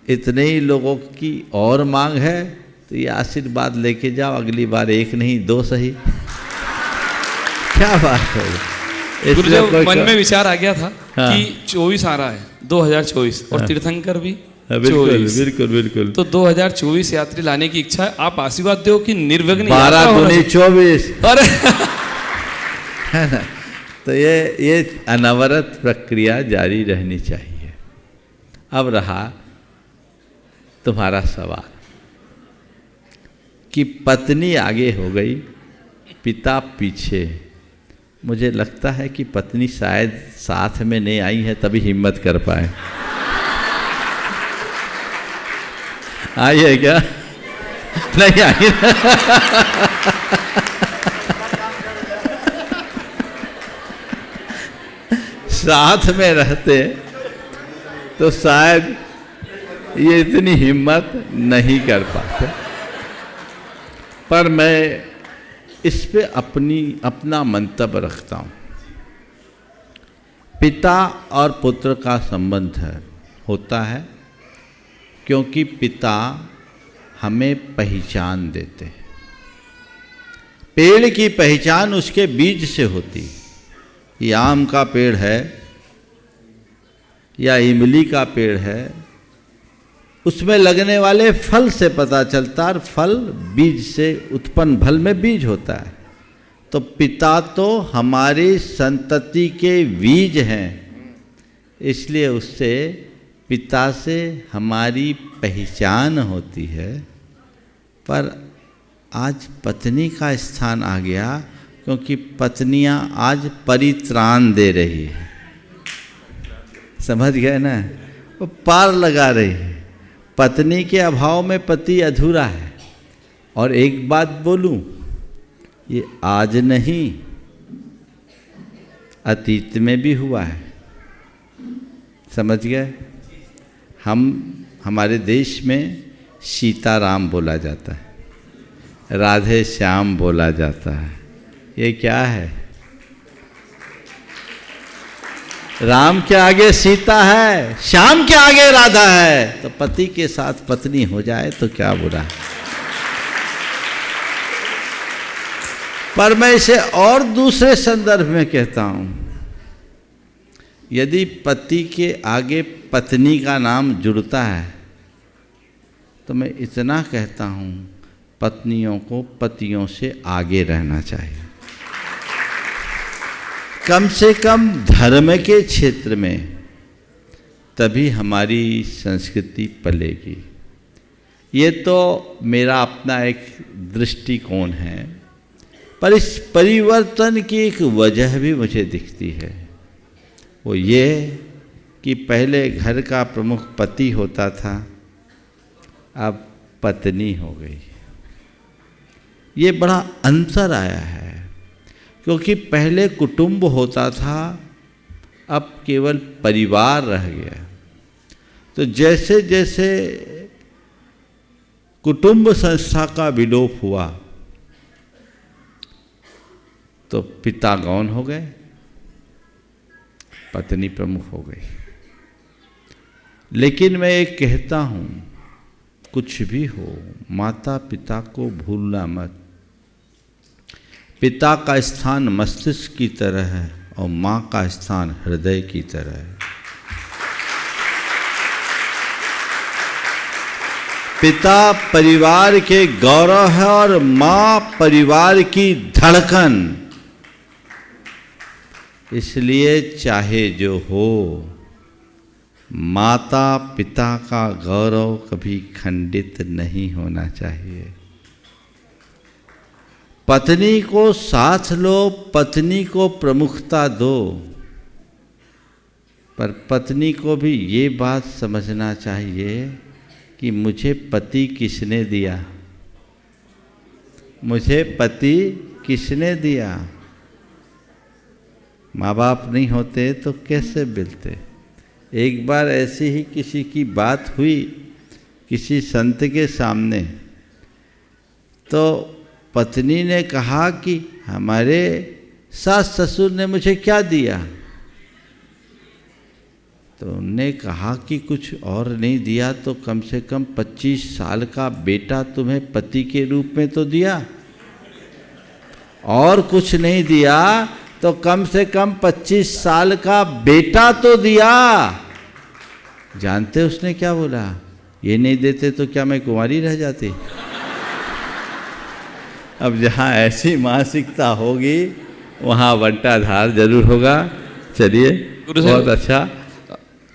इतने ही लोगों की और मांग है तो ये आशीर्वाद लेके जाओ, अगली बार एक नहीं 2 सही। क्या बात है। गुरुदेव मन में विचार आ गया था हाँ। कि 24 आ रहा है 2024 और तीर्थंकर भी बिल्कुल 24। बिल्कुल बिल्कुल। तो 2024 यात्री लाने की इच्छा है, आप आशीर्वाद दो कि निर्विघ्न 12 दूनी 24 अरे है ना। तो ये अनवरत प्रक्रिया जारी रहनी चाहिए। अब रहा तुम्हारा सवाल कि पत्नी आगे हो गई, पिता पीछे। मुझे लगता है कि पत्नी शायद साथ में नहीं आई है तभी हिम्मत कर पाए। आई है क्या? नहीं आई। साथ में रहते तो शायद ये इतनी हिम्मत नहीं कर पाते। पर मैं इस पे अपना मंतव्य रखता हूँ। पिता और पुत्र का संबंध होता है क्योंकि पिता हमें पहचान देते हैं। पेड़ की पहचान उसके बीज से होती है। ये आम का पेड़ है या इमली का पेड़ है, उसमें लगने वाले फल से पता चलता है। फल बीज से उत्पन्न, फल में बीज होता है। तो पिता तो हमारी संतति के बीज हैं, इसलिए उससे पिता से हमारी पहचान होती है। पर आज पत्नी का स्थान आ गया क्योंकि पत्नियां आज परित्राण दे रही है। समझ गए ना, वो पार लगा रही है। पत्नी के अभाव में पति अधूरा है। और एक बात बोलूं, ये आज नहीं अतीत में भी हुआ है। समझ गए। हमारे देश में सीताराम बोला जाता है, राधे श्याम बोला जाता है। ये क्या है? राम के आगे सीता है, श्याम के आगे राधा है। तो पति के साथ पत्नी हो जाए तो क्या बुरा है। पर मैं इसे और दूसरे संदर्भ में कहता हूं। यदि पति के आगे पत्नी का नाम जुड़ता है तो मैं इतना कहता हूं, पत्नियों को पतियों से आगे रहना चाहिए। कम से कम धर्म के क्षेत्र में, तभी हमारी संस्कृति पलेगी। ये तो मेरा अपना एक दृष्टिकोण है। पर इस परिवर्तन की एक वजह भी मुझे दिखती है। वो ये कि पहले घर का प्रमुख पति होता था, अब पत्नी हो गई। ये बड़ा अंतर आया है क्योंकि पहले कुटुंब होता था, अब केवल परिवार रह गया। तो जैसे जैसे कुटुंब संस्था का विलोप हुआ तो पिता गौण हो गए, पत्नी प्रमुख हो गई। लेकिन मैं एक कहता हूं, कुछ भी हो माता पिता को भूलना मत। पिता का स्थान मस्तिष्क की तरह है और माँ का स्थान हृदय की तरह है। पिता परिवार के गौरव है और माँ परिवार की धड़कन। इसलिए चाहे जो हो, माता पिता का गौरव कभी खंडित नहीं होना चाहिए। पत्नी को साथ लो, पत्नी को प्रमुखता दो, पर पत्नी को भी ये बात समझना चाहिए कि मुझे पति किसने दिया, मुझे पति किसने दिया। माँ बाप नहीं होते तो कैसे मिलते। एक बार ऐसी ही किसी की बात हुई किसी संत के सामने, तो पत्नी ने कहा कि हमारे सास ससुर ने मुझे क्या दिया। तो उनने कहा कि कुछ और नहीं दिया तो कम से कम 25 साल का बेटा तुम्हें पति के रूप में तो दिया, और कुछ नहीं दिया तो कम से कम 25 साल का बेटा तो दिया। जानते उसने क्या बोला? ये नहीं देते तो क्या मैं कुंवारी रह जाती? अब जहाँ ऐसी मानसिकता होगी वहाँ बंटाधार जरूर होगा। चलिए, बहुत अच्छा।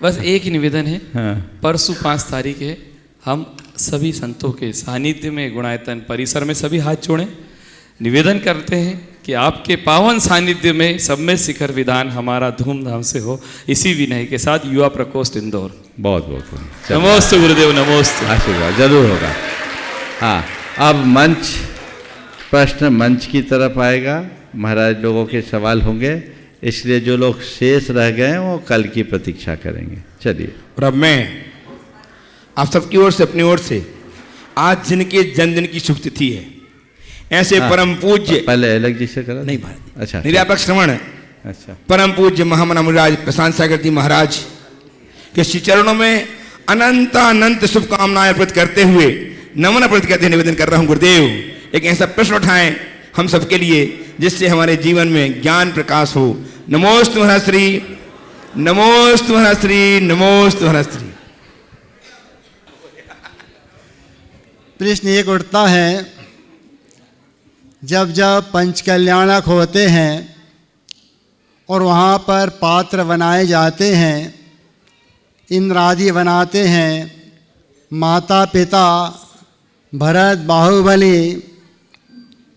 बस एक ही निवेदन है, हाँ। परसों 5 तारीख है, हम सभी संतों के सानिध्य में गुणायतन परिसर में सभी हाथ जोड़ें। निवेदन करते हैं कि आपके पावन सानिध्य में सब में शिखर विधान हमारा धूमधाम से हो। इसी विनय के साथ युवा प्रकोष्ठ इंदौर। बहुत बहुत नमोस्तु गुरुदेव, नमोस्तु। आशीर्वाद जरूर होगा। हाँ, अब मंच प्रश्न मंच की तरफ आएगा। महाराज लोगों के सवाल होंगे, इसलिए जो लोग शेष रह गए वो कल की प्रतीक्षा करेंगे। चलिए। और अब मैं आप सबकी ओर से, अपनी ओर से, आज जिनके जन्मदिन की शुभ तिथि है, ऐसे परम पूज्य, पहले अलग जी से करा नहीं भारत, अच्छा, निरापक श्रवण, अच्छा, परम पूज्य महामना मुनिराज प्रशांत सागर जी महाराज के श्री चरणों में अनंत अनंत शुभकामनाएं अर्पित करते हुए, नमन अर्पित करते निवेदन कर रहा हूं, गुरुदेव एक ऐसा प्रश्न उठाएं हम सबके लिए जिससे हमारे जीवन में ज्ञान प्रकाश हो। नमोस्तु हरश्री, नमोस्तु हरश्री, नमोस्तु हरश्री। प्रश्न एक उठता है, जब जब पंचकल्याणक होते हैं और वहाँ पर पात्र बनाए जाते हैं, इंद्र आदि बनाते हैं, माता पिता भरत बाहुबली,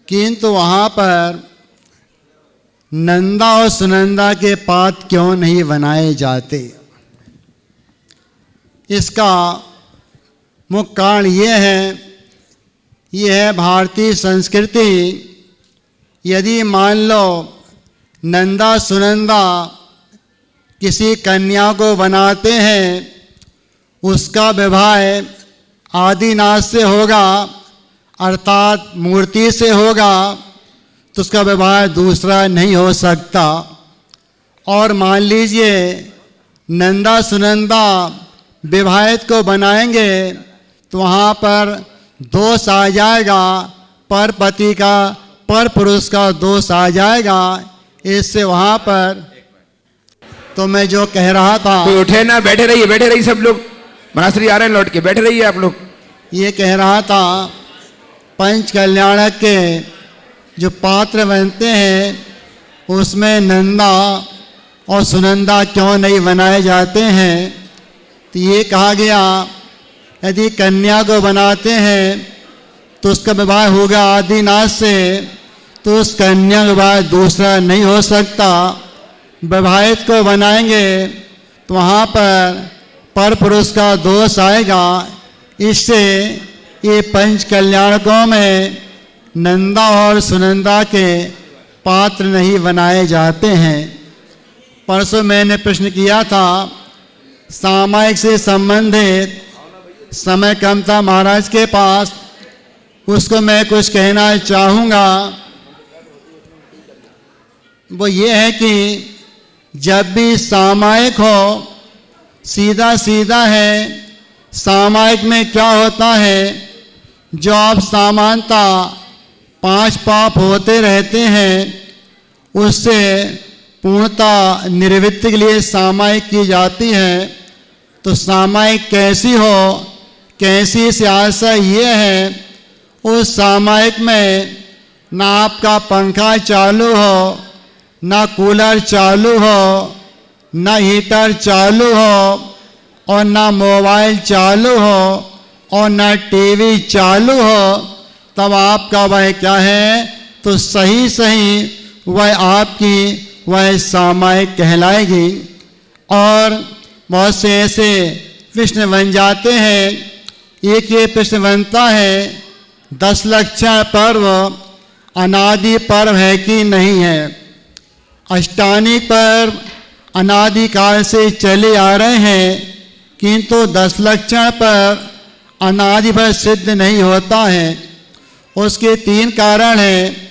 किंतु वहाँ पर नंदा और सुनंदा के पात्र क्यों नहीं बनाए जाते? इसका मुख्य कारण ये है भारतीय संस्कृति। यदि मान लो नंदा सुनंदा किसी कन्या को बनाते हैं, उसका विवाह आदिनाथ से होगा, अर्थात मूर्ति से होगा, तो उसका विवाह दूसरा नहीं हो सकता। और मान लीजिए नंदा सुनंदा विवाहित को बनाएंगे तो वहाँ पर दोष आ जाएगा, पर पति का, पर पुरुष का दोष आ जाएगा। इससे वहाँ पर तो मैं जो कह रहा था, कोई उठे ना, बैठे रहिए सब लोग, महाश्री आ रहे हैं लौट के, बैठे रहिए आप लोग। ये कह रहा था पंच कल्याणक के जो पात्र बनते हैं उसमें नंदा और सुनंदा क्यों नहीं बनाए जाते हैं? तो ये कहा गया यदि कन्या को बनाते हैं तो उसका विवाह होगा आदिनाथ से, तो उस कन्या का विवाह दूसरा नहीं हो सकता। विवाहित को बनाएंगे तो वहाँ पर पुरुष का दोष आएगा। इससे ये पंच कल्याणकों में नंदा और सुनंदा के पात्र नहीं बनाए जाते हैं। परसों मैंने प्रश्न किया था सामायिक से संबंधित, समय कम था महाराज के पास, उसको मैं कुछ कहना चाहूँगा। वो ये है कि जब भी सामायिक हो, सीधा सीधा है। सामायिक में क्या होता है, जो आप सामान्यता 5 पाप होते रहते हैं उससे पूर्णता निवृत्ति के लिए सामायिक की जाती है। तो सामायिक कैसी हो, कैसी से आशय ये है, उस सामायिक में ना आपका पंखा चालू हो, ना कूलर चालू हो, ना हीटर चालू हो, और ना मोबाइल चालू हो, और ना टीवी चालू हो, तब आपका वह क्या है, तो सही वह आपकी वह सामायिक कहलाएगी। और बहुत से ऐसे प्रश्न बन जाते हैं। एक ये प्रश्न बनता है 10 लक्षण पर्व अनादि पर्व है कि नहीं है? अष्टानी पर्व अनादिकाल से चले आ रहे हैं, किंतु 10 लक्षण पर अनादि पर सिद्ध नहीं होता है। उसके 3 कारण हैं।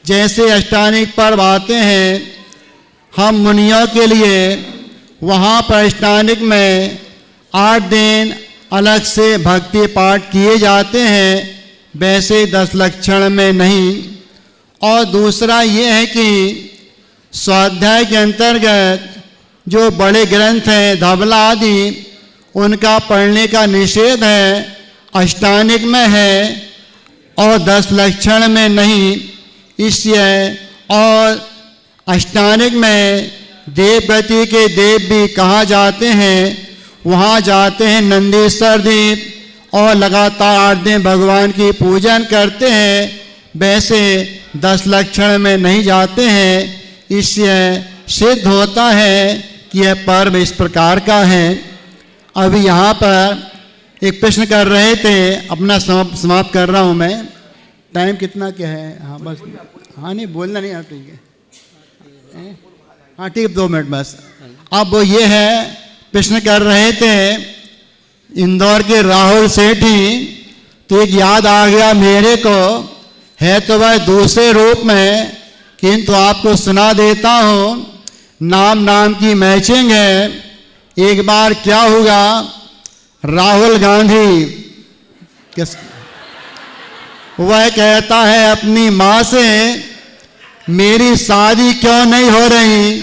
जैसे अष्टानिक पर्व आते हैं, हम मुनियों के लिए वहाँ पर अष्टांगिक में 8 दिन अलग से भक्ति पाठ किए जाते हैं, वैसे 10 लक्षण में नहीं। और दूसरा ये है कि स्वाध्याय के अंतर्गत जो बड़े ग्रंथ हैं धवला आदि, उनका पढ़ने का निषेध है, अष्टांगिक में है और 10 लक्षण में नहीं। इसलिए और अष्टांगिक में देवगति के देव भी कहा जाते हैं, वहाँ जाते हैं नंदीश्वर देव और लगातार 8 दिन भगवान की पूजन करते हैं, वैसे 10 लक्षण में नहीं जाते हैं। इससे सिद्ध होता है कि यह पर्व इस प्रकार का है। अभी यहाँ पर एक प्रश्न कर रहे थे, अपना समाप्त कर रहा हूँ मैं। टाइम कितना क्या है? हाँ बस, हाँ नहीं बोलना नहीं, हाँ ठीक है, हाँ ठीक है, 2 मिनट बस। अब वो ये है, प्रश्न कर रहे थे इंदौर के राहुल सेठी, तो एक याद आ गया मेरे को, है तो वह दूसरे रूप में, किंतु आपको सुना देता हूँ। नाम की मैचिंग है। एक बार क्या हुआ, राहुल गांधी वह कहता है अपनी माँ से, मेरी शादी क्यों नहीं हो रही?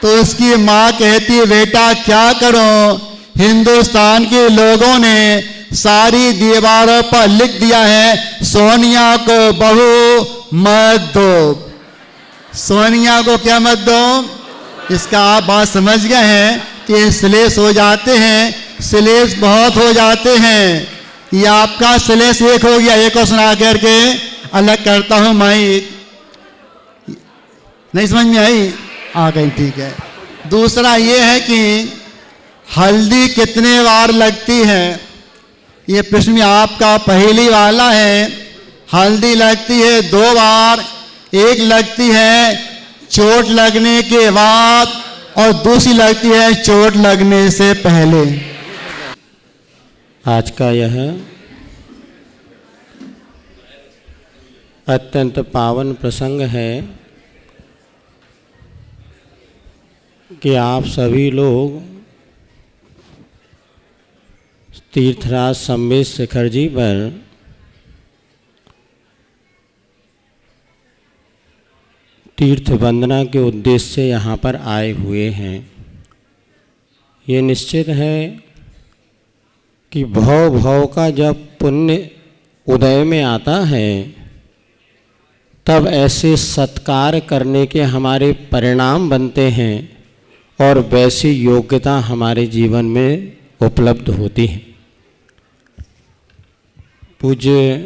तो उसकी माँ कहती, बेटा क्या करो, हिंदुस्तान के लोगों ने सारी दीवारों पर लिख दिया है, सोनिया को बहू मत दो। सोनिया को क्या मत दो? इसका आप बात समझ गए हैं कि श्लेष हो जाते हैं, श्लेष बहुत हो जाते हैं। ये आपका श्लेष एक हो गया, एक को सुना करके अलग करता हूँ माइक। नहीं समझ में आई? आ गई, ठीक है। दूसरा ये है कि हल्दी कितने बार लगती है? ये प्रश्न आपका पहली वाला है। हल्दी लगती है 2 बार, एक लगती है चोट लगने के बाद और दूसरी लगती है चोट लगने से पहले। आज का यह अत्यंत पावन प्रसंग है कि आप सभी लोग तीर्थराज संबित शेखर जी पर तीर्थ वंदना के उद्देश्य से यहाँ पर आए हुए हैं। ये निश्चित है कि भव का जब पुण्य उदय में आता है, तब ऐसे सत्कार करने के हमारे परिणाम बनते हैं और वैसी योग्यता हमारे जीवन में उपलब्ध होती है। पूज्य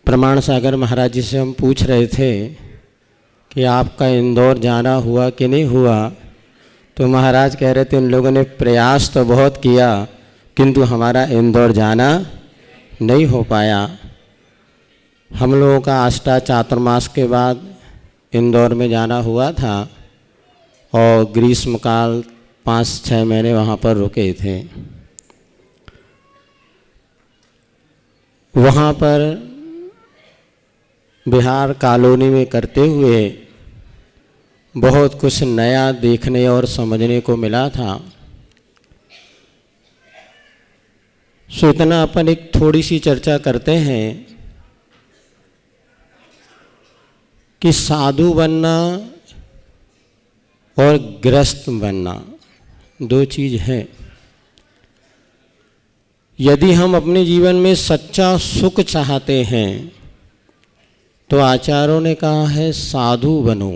प्रमाण सागर महाराज जी से हम पूछ रहे थे कि आपका इंदौर जाना हुआ कि नहीं हुआ, तो महाराज कह रहे थे उन लोगों ने प्रयास तो बहुत किया, किंतु हमारा इंदौर जाना नहीं हो पाया। हम लोगों का आष्टा चातुर्मास के बाद इंदौर में जाना हुआ था और ग्रीष्मकाल 5-6 महीने वहाँ पर रुके थे। वहाँ पर बिहार कॉलोनी में करते हुए बहुत कुछ नया देखने और समझने को मिला था। सो इतना अपन एक थोड़ी सी चर्चा करते हैं कि साधु बनना और गृहस्थ बनना 2 चीज़ है। यदि हम अपने जीवन में सच्चा सुख चाहते हैं तो आचार्यों ने कहा है साधु बनो,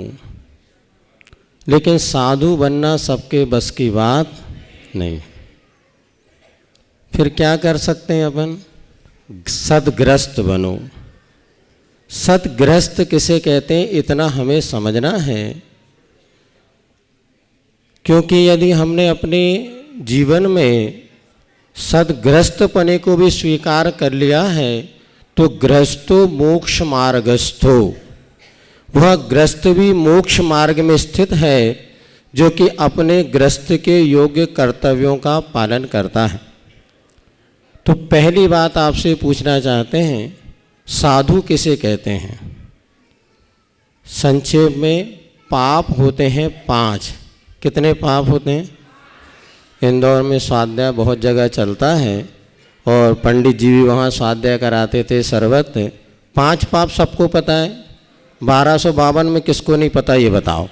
लेकिन साधु बनना सबके बस की बात नहीं। फिर क्या कर सकते हैं अपन? सद्गृहस्थ बनो। सद्गृहस्थ किसे कहते हैं इतना हमें समझना है, क्योंकि यदि हमने अपने जीवन में सद्गृहस्थपने को भी स्वीकार कर लिया है तो गृहस्थो मोक्ष मार्गस्थो, वह गृहस्थ भी मोक्ष मार्ग में स्थित है, जो कि अपने गृहस्थ के योग्य कर्तव्यों का पालन करता है। तो पहली बात आपसे पूछना चाहते हैं, साधु किसे कहते हैं? संक्षेप में पाप होते हैं 5, कितने पाप होते हैं? इंदौर में स्वाध्याय बहुत जगह चलता है और पंडित जी भी वहाँ स्वाध्याय कराते थे सर्वत। 5 पाप सबको पता है, 1252 में किसको नहीं पता ये बताओ?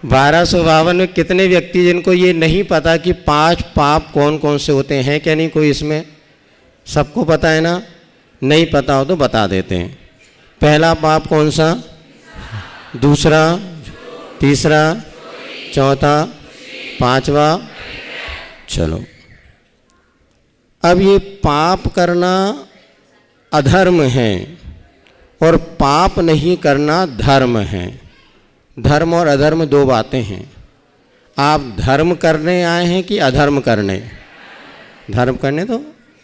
1252 में कितने व्यक्ति जिनको ये नहीं पता कि 5 पाप कौन कौन से होते हैं? क्या नहीं कोई इसमें? सबको पता है ना? नहीं पता हो तो बता देते हैं। पहला पाप कौन सा? दूसरा, तीसरा, चौथा, 5वां। चलो, अब ये पाप करना अधर्म है और पाप नहीं करना धर्म है। धर्म और अधर्म 2 बातें हैं। आप धर्म करने आए हैं कि अधर्म करने? धर्म करने। तो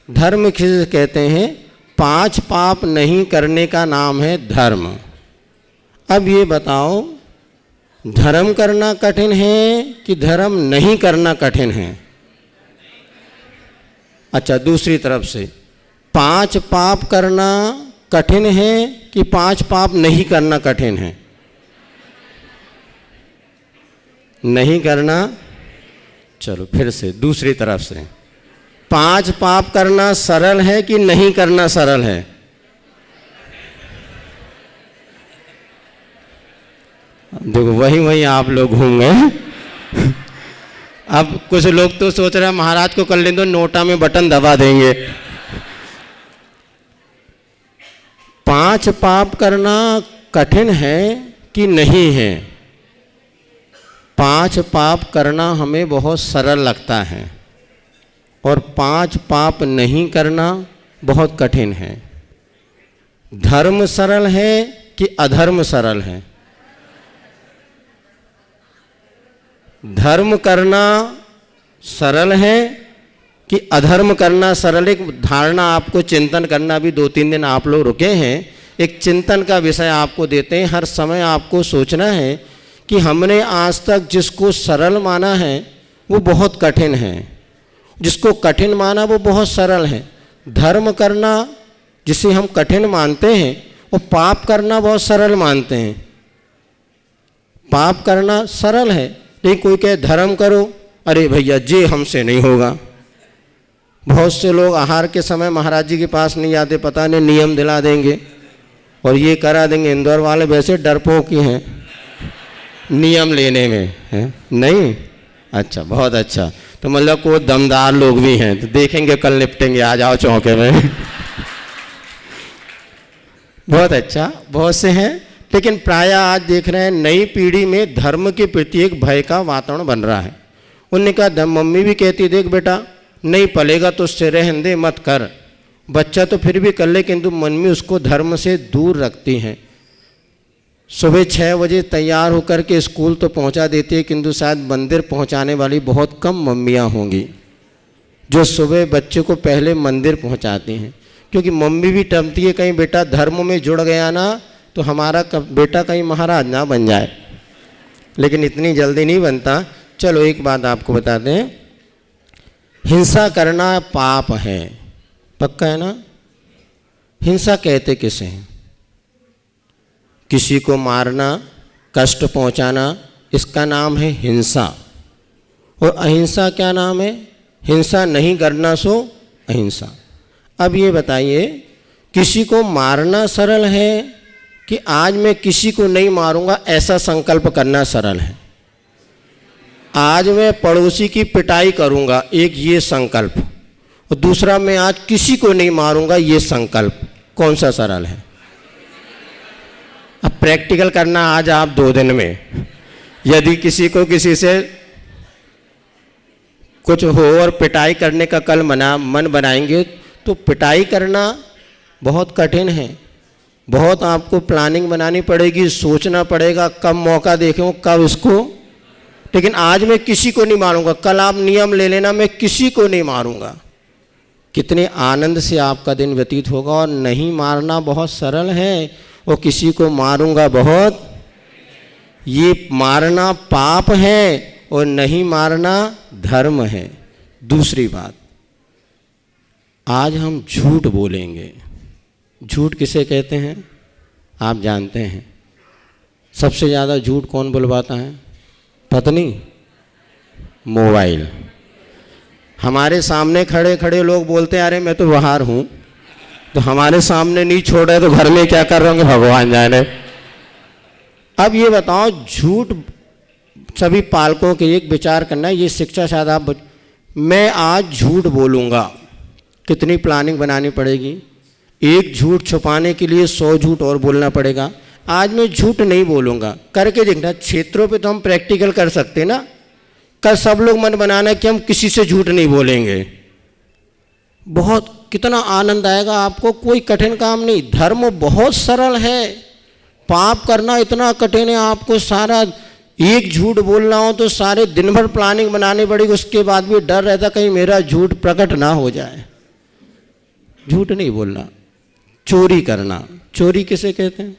धर्म किसे कहते हैं? 5 पाप नहीं करने का नाम है धर्म। अब ये बताओ, धर्म करना कठिन है कि धर्म नहीं करना कठिन है? अच्छा, दूसरी तरफ से 5 पाप करना कठिन है कि 5 पाप नहीं करना कठिन है? नहीं करना। चलो फिर से दूसरी तरफ से, 5 पाप करना सरल है कि नहीं करना सरल है? देखो वही आप लोग होंगे। अब कुछ लोग तो सोच रहे हैं महाराज को कर लें तो नोटा में बटन दबा देंगे। 5 पाप करना कठिन है कि नहीं है? 5 पाप करना हमें बहुत सरल लगता है और 5 पाप नहीं करना बहुत कठिन है। धर्म सरल है कि अधर्म सरल है? धर्म करना सरल है कि अधर्म करना सरल? एक धारणा आपको चिंतन करना, भी 2-3 दिन आप लोग रुके हैं, एक चिंतन का विषय आपको देते हैं। हर समय आपको सोचना है कि हमने आज तक जिसको सरल माना है वो बहुत कठिन है, जिसको कठिन माना वो बहुत सरल है। धर्म करना जिसे हम कठिन मानते हैं और पाप करना बहुत सरल मानते हैं। पाप करना सरल है, लेकिन कोई कहे धर्म करो, अरे भैया जे हमसे नहीं होगा। बहुत से लोग आहार के समय महाराज जी के पास नहीं आते, पता नहीं नियम दिला देंगे और ये करा देंगे। इंदौर वाले वैसे डरपोक ही हैं नियम लेने में, है नहीं? अच्छा, बहुत अच्छा। तो मतलब को दमदार लोग भी हैं, तो देखेंगे कल निपटेंगे। आ जाओ चौके में। बहुत अच्छा, बहुत से हैं, लेकिन प्राय आज देख रहे हैं नई पीढ़ी में धर्म के प्रति एक भय का वातावरण बन रहा है। उन्होंने कहा, मम्मी भी कहती देख बेटा नहीं पलेगा तो उससे रहने दे, मत कर। बच्चा तो फिर भी कर ले, किंतु मन में उसको धर्म से दूर रखती हैं। सुबह 6 बजे तैयार होकर के स्कूल तो पहुंचा देती है, किंतु शायद मंदिर पहुंचाने वाली बहुत कम मम्मियां होंगी जो सुबह बच्चे को पहले मंदिर पहुंचाती हैं। क्योंकि मम्मी भी टमती है कहीं बेटा धर्म में जुड़ गया ना तो हमारा बेटा कहीं महाराज ना बन जाए, लेकिन इतनी जल्दी नहीं बनता। चलो एक बात आपको बताते हैं, हिंसा करना पाप है, पक्का है ना? हिंसा कहते किसे हैं? किसी को मारना, कष्ट पहुंचाना, इसका नाम है हिंसा। और अहिंसा क्या नाम है? हिंसा नहीं करना सो अहिंसा। अब ये बताइए, किसी को मारना सरल है कि आज मैं किसी को नहीं मारूंगा ऐसा संकल्प करना सरल है? आज मैं पड़ोसी की पिटाई करूंगा, एक ये संकल्प, और दूसरा मैं आज किसी को नहीं मारूंगा ये संकल्प, कौन सा सरल है? अब प्रैक्टिकल करना आज आप 2 दिन में, यदि किसी को किसी से कुछ हो और पिटाई करने का कल मन बनाएंगे तो पिटाई करना बहुत कठिन है। बहुत आपको प्लानिंग बनानी पड़ेगी, सोचना पड़ेगा कब मौका देखें कब इसको। लेकिन आज मैं किसी को नहीं मारूंगा, कल आप नियम ले लेना मैं किसी को नहीं मारूंगा। कितने आनंद से आपका दिन व्यतीत होगा। और नहीं मारना बहुत सरल है और किसी को मारूंगा बहुत, ये मारना पाप है और नहीं मारना धर्म है। दूसरी बात, आज हम झूठ बोलेंगे। झूठ किसे कहते हैं आप जानते हैं? सबसे ज़्यादा झूठ कौन बुलवाता है? पत्नी, मोबाइल। हमारे सामने खड़े खड़े लोग बोलते हैं अरे मैं तो बाहर हूँ, तो हमारे सामने नहीं छोड़े तो घर में क्या कर रहे होंगे भगवान जाने। अब ये बताओ, झूठ सभी पालकों के एक विचार करना है, ये शिक्षा शायद आप, मैं आज झूठ बोलूँगा, कितनी प्लानिंग बनानी पड़ेगी, एक झूठ छुपाने के लिए 100 झूठ और बोलना पड़ेगा। आज मैं झूठ नहीं बोलूँगा, करके देखना। क्षेत्रों पे तो हम प्रैक्टिकल कर सकते हैं ना, कल सब लोग मन बनाना कि हम किसी से झूठ नहीं बोलेंगे, बहुत कितना आनंद आएगा आपको। कोई कठिन काम नहीं, धर्म बहुत सरल है, पाप करना इतना कठिन है। आपको सारा एक झूठ बोलना हो तो सारे दिन भर प्लानिंग बनानी पड़ेगी, उसके बाद भी डर रहता कहीं मेरा झूठ प्रकट ना हो जाए। झूठ नहीं बोलना। चोरी करना, चोरी किसे कहते हैं?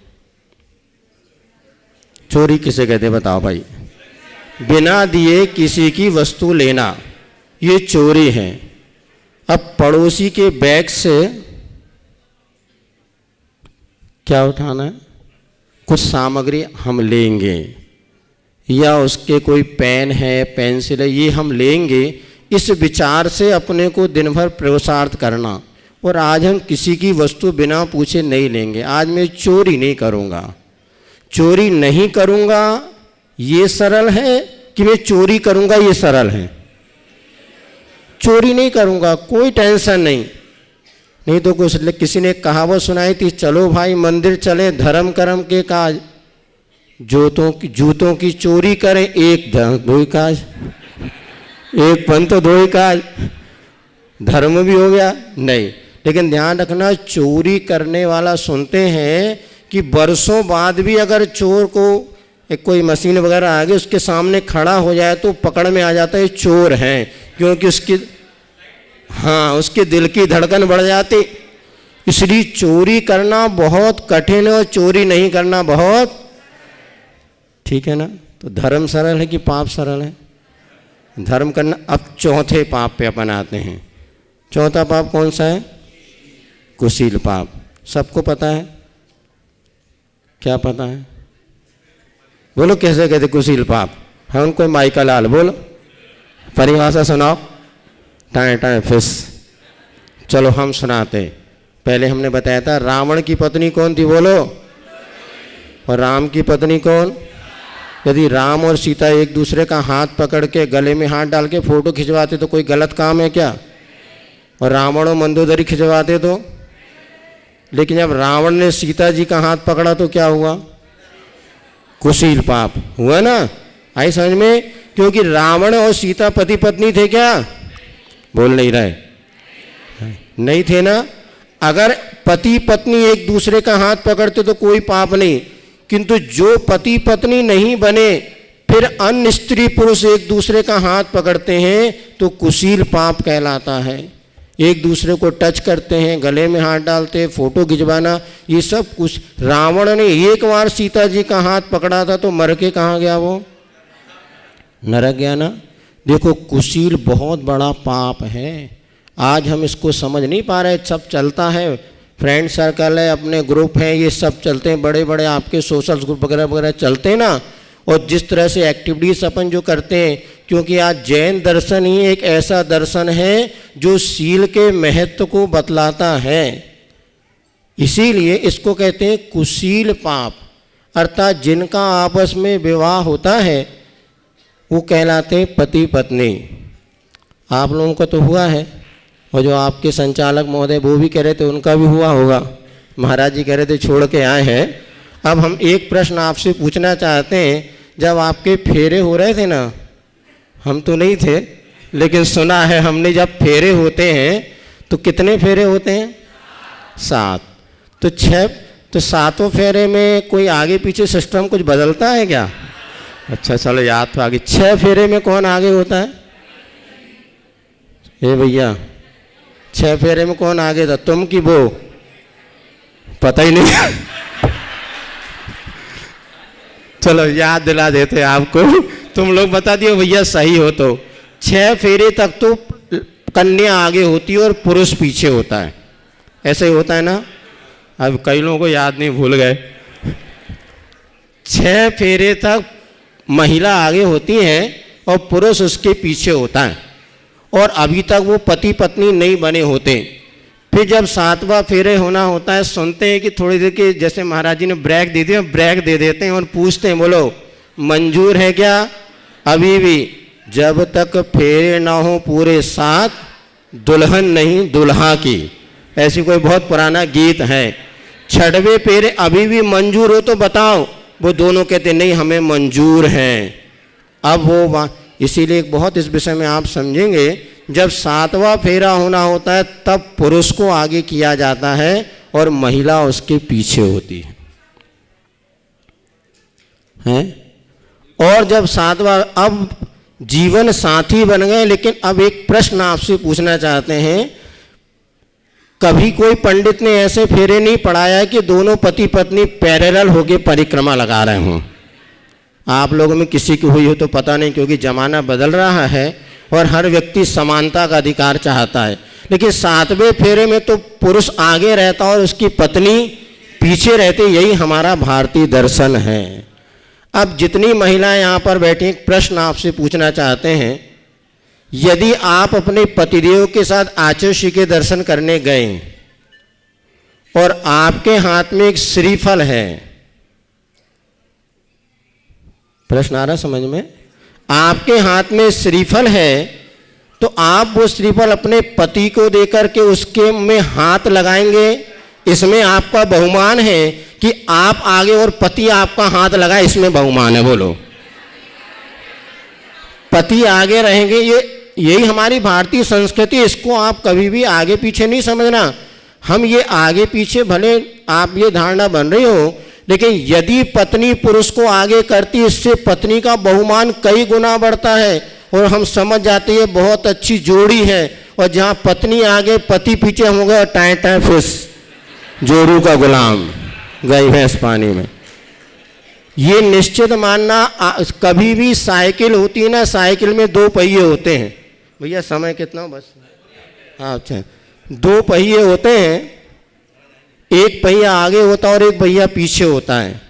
चोरी किसे कहते हैं बताओ भाई? बिना दिए किसी की वस्तु लेना, ये चोरी है। अब पड़ोसी के बैग से क्या उठाना है? कुछ सामग्री हम लेंगे, या उसके कोई पेन है, पेंसिल है, ये हम लेंगे, इस विचार से अपने को दिन भर पुरुषार्थ करना। और आज हम किसी की वस्तु बिना पूछे नहीं लेंगे। आज मैं चोरी नहीं करूँगा। चोरी नहीं करूँगा ये सरल है कि मैं चोरी करूँगा ये सरल है? चोरी नहीं करूँगा, कोई टेंशन नहीं। नहीं तो कुछ किसी ने कहावत सुनाई थी, चलो भाई मंदिर चले धर्म कर्म के काज, जूतों की चोरी करें एक दो काज, एक पंथ दो काज, धर्म भी हो गया। नहीं, लेकिन ध्यान रखना, चोरी करने वाला सुनते हैं कि बरसों बाद भी अगर चोर को एक कोई मशीन वगैरह आ गई उसके सामने खड़ा हो जाए तो पकड़ में आ जाता है चोर हैं, क्योंकि उसके दिल की धड़कन बढ़ जाती। इसलिए चोरी करना बहुत कठिन है और चोरी नहीं करना बहुत ठीक है ना। तो धर्म सरल है कि पाप सरल है? धर्म करना। अब चौथे पाप पे अपन आते हैं। चौथा पाप कौन सा है? कुशील पाप। सबको पता है? क्या पता है? बोलो कैसे कहते कुशील पाप? हम कोई माइका लाल बोलो, परिभाषा सुनाओ। टाए टाए फिस। चलो हम सुनाते। पहले हमने बताया था रावण की पत्नी कौन थी बोलो, और राम की पत्नी कौन? यदि राम और सीता एक दूसरे का हाथ पकड़ के गले में हाथ डाल के फोटो खिंचवाते तो कोई गलत काम है क्या? और रावण और मंदोदरी खिंचवाते तो? लेकिन जब रावण ने सीता जी का हाथ पकड़ा तो क्या हुआ? कुशील पाप हुआ ना। आई समझ में? क्योंकि रावण और सीता पति पत्नी थे क्या? बोल नहीं रहे, नहीं थे ना। अगर पति पत्नी एक दूसरे का हाथ पकड़ते तो कोई पाप नहीं, किंतु जो पति पत्नी नहीं बने फिर अन्य स्त्री पुरुष एक दूसरे का हाथ पकड़ते हैं तो कुशील पाप कहलाता है। एक दूसरे को टच करते हैं, गले में हाथ डालते हैं, फोटो खिंचवाना, ये सब कुछ। रावण ने एक बार सीता जी का हाथ पकड़ा था तो मर के कहाँ गया? वो नरक गया ना। देखो कुशील बहुत बड़ा पाप है। आज हम इसको समझ नहीं पा रहे। सब चलता है, फ्रेंड सर्कल है, अपने ग्रुप हैं, ये सब चलते हैं, बड़े बड़े आपके सोशल ग्रुप वगैरह वगैरह चलते हैं ना। और जिस तरह से एक्टिविटीज अपन जो करते हैं, क्योंकि आज जैन दर्शन ही एक ऐसा दर्शन है जो शील के महत्व को बतलाता है, इसीलिए इसको कहते हैं कुशील पाप। अर्थात जिनका आपस में विवाह होता है वो कहलाते हैं पति पत्नी। आप लोगों का तो हुआ है, और जो आपके संचालक महोदय वो भी कह रहे थे उनका भी हुआ होगा। महाराज जी कह रहे थे छोड़ के आए हैं। अब हम एक प्रश्न आपसे पूछना चाहते हैं, जब आपके फेरे हो रहे थे ना, हम तो नहीं थे लेकिन सुना है हमने, जब फेरे होते हैं तो कितने फेरे होते हैं? 7। तो 6, तो 7वें फेरे में कोई आगे पीछे सिस्टम कुछ बदलता है क्या? अच्छा चलो याद तो आगे। 6 फेरे में कौन आगे होता है? ए भैया 6 फेरे में कौन आगे था, तुम की वो? पता ही नहीं। चलो याद दिला देते आपको, तुम लोग बता दियो भैया सही हो। तो 6 फेरे तक तो कन्या आगे होती है और पुरुष पीछे होता है, ऐसे ही होता है ना। अब कई लोगों को याद नहीं, भूल गए। 6 फेरे तक महिला आगे होती है और पुरुष उसके पीछे होता है, और अभी तक वो पति पत्नी नहीं बने होते। फिर जब 7वां फेरे होना होता है, सुनते हैं कि थोड़ी देर के, जैसे महाराज जी ने ब्रेक दे दिया, ब्रेक दे देते हैं और पूछते हैं, बोलो मंजूर है क्या? अभी भी जब तक फेरे ना हो पूरे 7, दुल्हन नहीं दुल्हा की, ऐसी कोई बहुत पुराना गीत है। 6वें फेरे अभी भी मंजूर हो तो बताओ? वो दोनों कहते नहीं हमें मंजूर है। अब वो इसीलिए बहुत इस विषय में आप समझेंगे, जब 7वां फेरा होना होता है तब पुरुष को आगे किया जाता है और महिला उसके पीछे होती है, हैं? और जब 7वां, अब जीवन साथी बन गए, लेकिन अब एक प्रश्न आपसे पूछना चाहते हैं, कभी कोई पंडित ने ऐसे फेरे नहीं पढ़ाया कि दोनों पति पत्नी पैरेलल होके परिक्रमा लगा रहे हों? आप लोगों में किसी की हुई हो तो पता नहीं, क्योंकि ज़माना बदल रहा है और हर व्यक्ति समानता का अधिकार चाहता है। लेकिन 7वें फेरे में तो पुरुष आगे रहता और उसकी पत्नी पीछे रहती, यही हमारा भारतीय दर्शन है। अब जितनी महिलाएं यहाँ पर बैठी, एक प्रश्न आपसे पूछना चाहते हैं, यदि आप अपने पतिदेव के साथ आचर्षि के दर्शन करने गए और आपके हाथ में एक श्रीफल है, प्रश्न आ रहा समझ में? आपके हाथ में श्रीफल है तो आप वो श्रीफल अपने पति को देकर के उसके में हाथ लगाएंगे? इसमें आपका बहुमान है कि आप आगे और पति आपका हाथ लगाए, इसमें बहुमान है? बोलो। पति आगे रहेंगे, यही हमारी भारतीय संस्कृति। इसको आप कभी भी आगे पीछे नहीं समझना। हम ये आगे पीछे, भले आप ये धारणा बन रही हो, लेकिन यदि पत्नी पुरुष को आगे करती, इससे पत्नी का बहुमान कई गुना बढ़ता है और हम समझ जाते हैं बहुत अच्छी जोड़ी है। और जहाँ पत्नी आगे पति पीछे हो गए, टाइम टाइम फुस जोरू का गुलाम, गई भैंस पानी में। ये निश्चित मानना, कभी भी साइकिल होती है ना, साइकिल में 2 पहिए होते हैं। भैया समय कितना बस? हाँ अच्छा, 2 पहिए होते हैं, एक पहिया आगे होता है और एक पहिया पीछे होता है।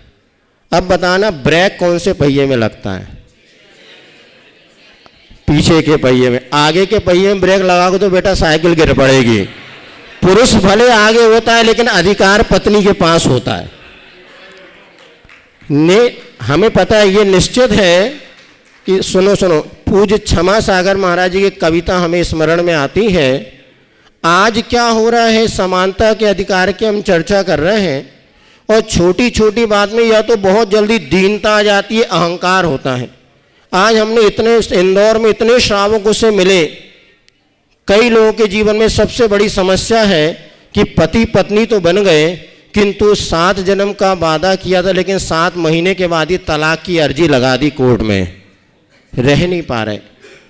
अब बताना ब्रेक कौन से पहिए में लगता है? पीछे के पहिए में। आगे के पहिए में ब्रेक लगाओगे तो बेटा साइकिल गिर पड़ेगी। पुरुष भले आगे होता है लेकिन अधिकार पत्नी के पास होता है। हमें पता है, ये निश्चित है कि सुनो, पूज्य क्षमा सागर महाराज जी की कविता हमें स्मरण में आती है। आज क्या हो रहा है, समानता के अधिकार की हम चर्चा कर रहे हैं और छोटी छोटी बात में या तो बहुत जल्दी दीनता आ जाती है, अहंकार होता है। आज हमने इंदौर में इतने श्रावकों से मिले, कई लोगों के जीवन में सबसे बड़ी समस्या है कि पति पत्नी तो बन गए किंतु 7 जन्म का वादा किया था, लेकिन 7 महीने के बाद ही तलाक की अर्जी लगा दी कोर्ट में, रह नहीं पा रहे।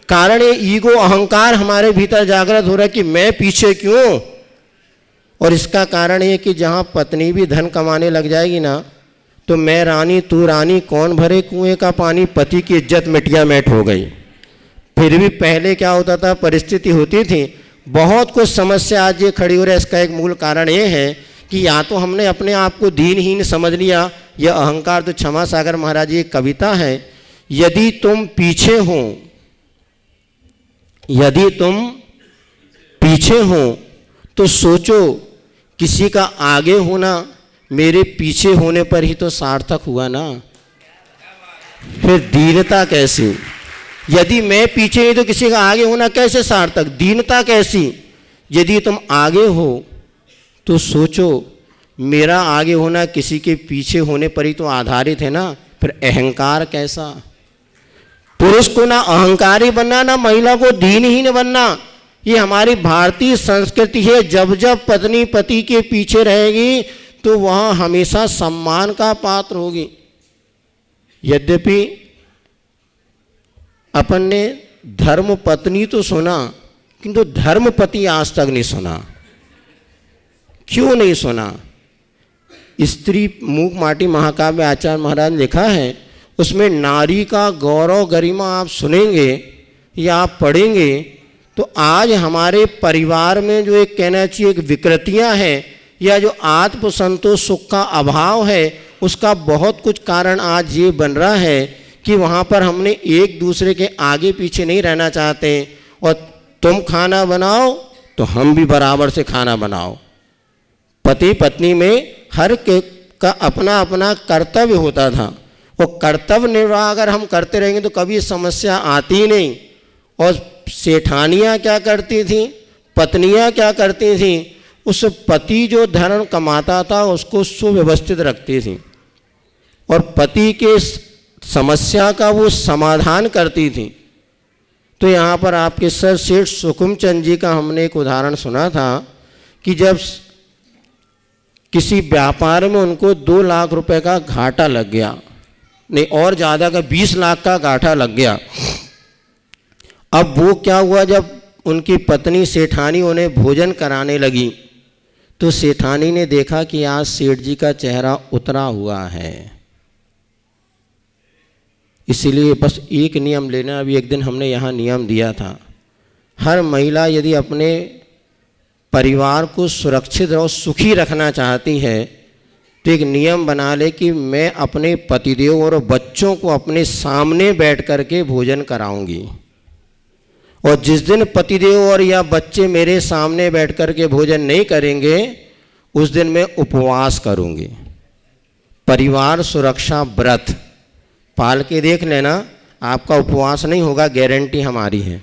कारण ये ईगो, अहंकार हमारे भीतर जागृत हो रहा है कि मैं पीछे क्यों। और इसका कारण ये कि जहाँ पत्नी भी धन कमाने लग जाएगी ना, तो मैं रानी तू रानी कौन भरे कुएं का पानी, पति की इज्जत मिटिया मैट हो गई। फिर भी पहले क्या होता था, परिस्थिति होती थी, बहुत कुछ समस्या आज ये खड़ी हो रही है। इसका एक मूल कारण ये है कि या तो हमने अपने आप को दीनहीन समझ लिया, यह अहंकार। तो क्षमा सागर महाराज जी की कविता है, यदि तुम पीछे हो, यदि तुम पीछे हो तो सोचो किसी का आगे होना मेरे पीछे होने पर ही तो सार्थक हुआ ना। फिर दीनता कैसी? यदि मैं पीछे नहीं तो किसी का आगे होना कैसे सार्थक? दीनता कैसी? यदि तुम आगे हो तो सोचो मेरा आगे होना किसी के पीछे होने पर ही तो आधारित है ना। फिर अहंकार कैसा? पुरुष को ना अहंकारी बनना, ना महिला को दीनहीन बनना। ये हमारी भारतीय संस्कृति है। जब जब पत्नी पति के पीछे रहेगी तो वह हमेशा सम्मान का पात्र होगी। यद्यपि अपन ने धर्म पत्नी तो सुना किंतु धर्म पति आज तक नहीं सुना। क्यों नहीं सुना? स्त्री मूक माटी महाकाव्य आचार्य महाराज ने लिखा है, उसमें नारी का गौरव गरिमा आप सुनेंगे या आप पढ़ेंगे तो आज हमारे परिवार में जो एक कहना चाहिए एक विकृतियां हैं या जो आत्मसंतोष सुख का अभाव है, उसका बहुत कुछ कारण आज ये बन रहा है कि वहाँ पर हमने एक दूसरे के आगे पीछे नहीं रहना चाहते, और तुम खाना बनाओ तो हम भी बराबर से खाना बनाओ। पति पत्नी में हर के का अपना अपना कर्तव्य होता था, वो कर्तव्य निर्वाह अगर हम करते रहेंगे तो कभी समस्या आती ही नहीं। और सेठानियाँ क्या करती थीं, पत्नियाँ क्या करती थीं, उस पति जो धन कमाता था उसको सुव्यवस्थित रखती थीं और पति के समस्या का वो समाधान करती थीं। तो यहाँ पर आपके सर सेठ सुकुमचंद जी का हमने एक उदाहरण सुना था कि जब किसी व्यापार में उनको 2 लाख रुपए का घाटा लग गया, नहीं और ज़्यादा का 20 लाख का घाटा लग गया। अब वो क्या हुआ, जब उनकी पत्नी सेठानी उन्हें भोजन कराने लगी तो सेठानी ने देखा कि आज सेठ जी का चेहरा उतरा हुआ है। इसीलिए बस एक नियम लेना, अभी एक दिन हमने यहाँ नियम दिया था, हर महिला यदि अपने परिवार को सुरक्षित और सुखी रखना चाहती है तो एक नियम बना ले कि मैं अपने पतिदेव और बच्चों को अपने सामने बैठ कर के भोजन कराऊंगी, और जिस दिन पतिदेव और या बच्चे मेरे सामने बैठ कर के भोजन नहीं करेंगे उस दिन मैं उपवास करूंगी। परिवार सुरक्षा व्रत पाल के देख लेना, आपका उपवास नहीं होगा, गारंटी हमारी है।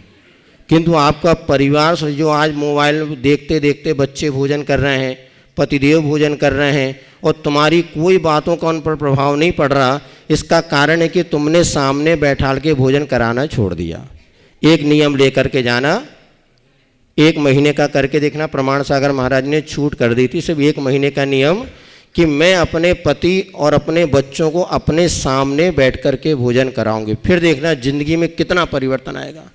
किंतु आपका परिवार जो आज मोबाइल देखते देखते बच्चे भोजन कर रहे हैं, पतिदेव भोजन कर रहे हैं और तुम्हारी कोई बातों का उन पर प्रभाव नहीं पड़ रहा, इसका कारण है कि तुमने सामने बैठाल के भोजन कराना छोड़ दिया। एक नियम लेकर के जाना, 1 महीने का करके देखना। प्रमाण सागर महाराज ने छूट कर दी थी, सिर्फ 1 महीने का नियम कि मैं अपने पति और अपने बच्चों को अपने सामने बैठ कर के भोजन कराऊंगी। फिर देखना जिंदगी में कितना परिवर्तन आएगा।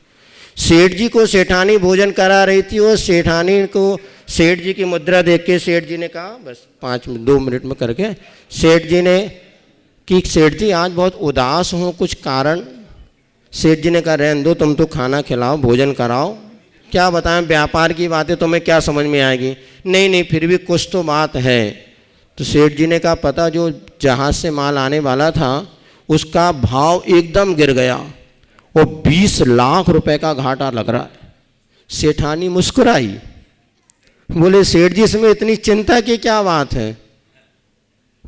सेठ जी को सेठानी भोजन करा रही थी और सेठानी को सेठ जी की मुद्रा देख के सेठ जी ने कहा, बस 2 मिनट में करके, सेठ जी ने कि सेठ जी आज बहुत उदास हूँ, कुछ कारण? सेठ जी ने कहा रहने दो, तुम तो खाना खिलाओ, भोजन कराओ। क्या बताएं, व्यापार की बातें तुम्हें क्या समझ में आएगी? नहीं नहीं, फिर भी कुछ तो बात है। तो सेठ जी ने कहा पता, जो जहाज़ से माल आने वाला था उसका भाव एकदम गिर गया और 20 लाख रुपए का घाटा लग रहा है। सेठानी मुस्कुराई, बोले सेठ जी इसमें इतनी चिंता की क्या बात है,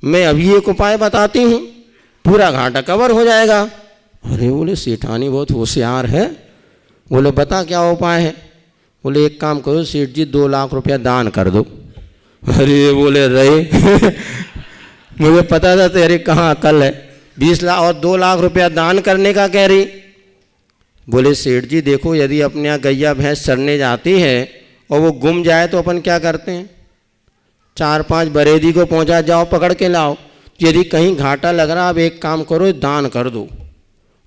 मैं अभी एक उपाय बताती हूँ, पूरा घाटा कवर हो जाएगा। अरे बोले सेठानी बहुत होशियार है। बोले बता क्या उपाय है? बोले एक काम करो सेठ जी, 2 लाख रुपया दान कर दो। अरे बोले रहे मुझे पता था तेरे कहाँ अकल है, 20 लाख और 2 लाख रुपया दान करने का कह रही। बोले सेठ जी देखो, यदि अपने यहाँ गैया भैंस चरने जाती है और वो गुम जाए तो अपन क्या करते हैं, 4-5 बरेदी को पहुँचा, जाओ पकड़ के लाओ। यदि कहीं घाटा लग रहा, अब एक काम करो दान कर दो।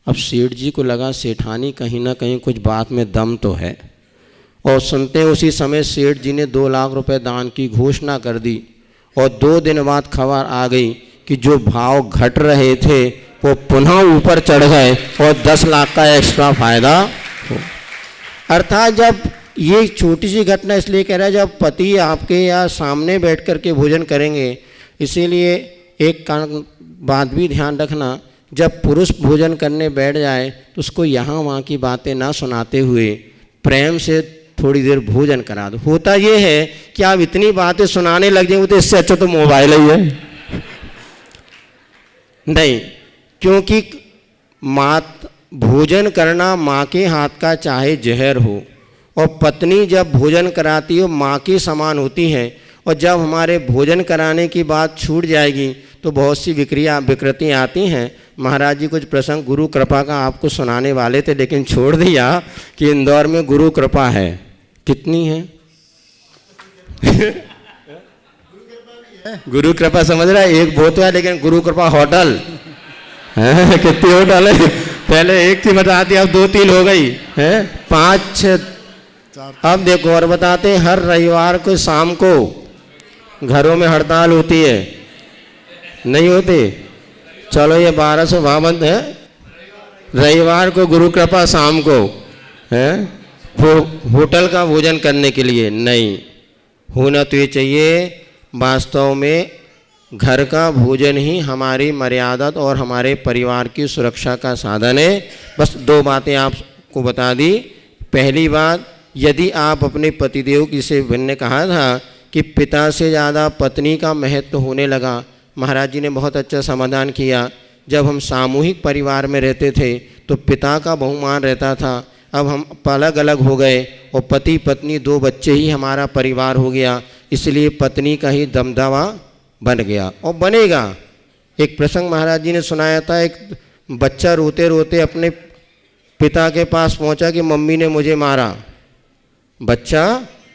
अब सेठ जी को लगा सेठानी कहीं ना कहीं कुछ बात में दम तो है, और सुनते उसी समय सेठ जी ने 2 लाख रुपए दान की घोषणा कर दी। और 2 दिन बाद खबर आ गई कि जो भाव घट रहे थे वो पुनः ऊपर चढ़ गए और 10 लाख का एक्स्ट्रा फायदा हो। अर्थात जब ये छोटी सी घटना इसलिए कह रहा है, जब पति आपके या सामने बैठ कर के भोजन करेंगे, इसीलिए एक बात भी ध्यान रखना, जब पुरुष भोजन करने बैठ जाए तो उसको यहाँ वहाँ की बातें ना सुनाते हुए प्रेम से थोड़ी देर भोजन करा दो। होता ये है कि आप इतनी बातें सुनाने लग जाएंगे तो इससे अच्छा तो मोबाइल ही है। नहीं, क्योंकि भोजन करना माँ के हाथ का चाहे जहर हो, और पत्नी जब भोजन कराती हो माँ के समान होती है। और जब हमारे भोजन कराने की बात छूट जाएगी तो बहुत सी विकृतियाँ आती हैं। महाराज जी कुछ प्रसंग गुरु कृपा का आपको सुनाने वाले थे, लेकिन छोड़ दिया कि इंदौर में गुरु कृपा है। कितनी है? गुरु कृपा समझ रहा है, एक बहुत है, लेकिन गुरु कृपा होटल है। कितनी होटल है? पहले एक थी बताती, अब 2-3 हो गई है, 5-6। अब देखो और बताते, हर रविवार को शाम को घरों में हड़ताल होती है, नहीं होती? चलो ये 1252 है, रविवार को गुरु कृपा शाम को है, होटल का भोजन करने के लिए नहीं होना। तो ये चाहिए वास्तव में घर का भोजन ही हमारी मर्यादा और हमारे परिवार की सुरक्षा का साधन है। बस 2 बातें आपको बता दी। पहली बात, यदि आप अपने पतिदेव की से ने कहा था कि पिता से ज़्यादा पत्नी का महत्व होने लगा, महाराज जी ने बहुत अच्छा समाधान किया। जब हम सामूहिक परिवार में रहते थे तो पिता का बहुमान रहता था, अब हम अलग अलग हो गए और पति पत्नी 2 बच्चे ही हमारा परिवार हो गया, इसलिए पत्नी का ही दमदावा बन गया और बनेगा। एक प्रसंग महाराज जी ने सुनाया था, एक बच्चा रोते रोते अपने पिता के पास पहुंचा कि मम्मी ने मुझे मारा। बच्चा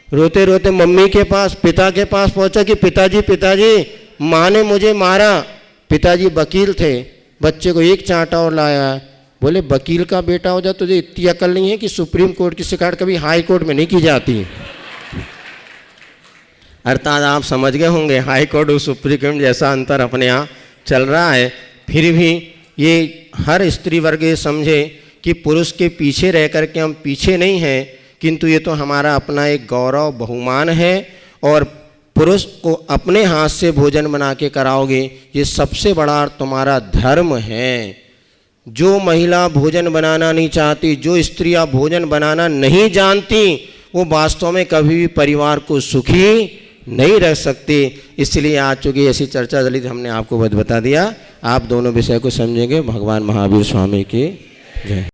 रोते रोते मम्मी के पास, पिता के पास पहुंचा कि पिताजी पिताजी माँ ने मुझे मारा। पिताजी वकील थे, बच्चे को एक चांटा और लाया। बोले वकील का बेटा हो जा, तुझे इतनी अकल नहीं है कि सुप्रीम कोर्ट की शिकायत कभी हाई कोर्ट में नहीं की जाती। अर्थात आप समझ गए होंगे हाई कोर्ट और सुप्रीम कोर्ट जैसा अंतर अपने यहाँ चल रहा है। फिर भी ये हर स्त्री वर्ग ये समझे कि पुरुष के पीछे रह कर के हम पीछे नहीं हैं, किंतु ये तो हमारा अपना एक गौरव बहुमान है। और पुरुष को अपने हाथ से भोजन बना के कराओगे, ये सबसे बड़ा तुम्हारा धर्म है। जो महिला भोजन बनाना नहीं चाहती, जो स्त्रियां भोजन बनाना नहीं जानती, वो वास्तव में कभी भी परिवार को सुखी नहीं रख सकती। इसलिए आज चूँकि ऐसी चर्चा चली तो हमने आपको बता दिया। आप दोनों विषय को समझेंगे। भगवान महावीर स्वामी की जय।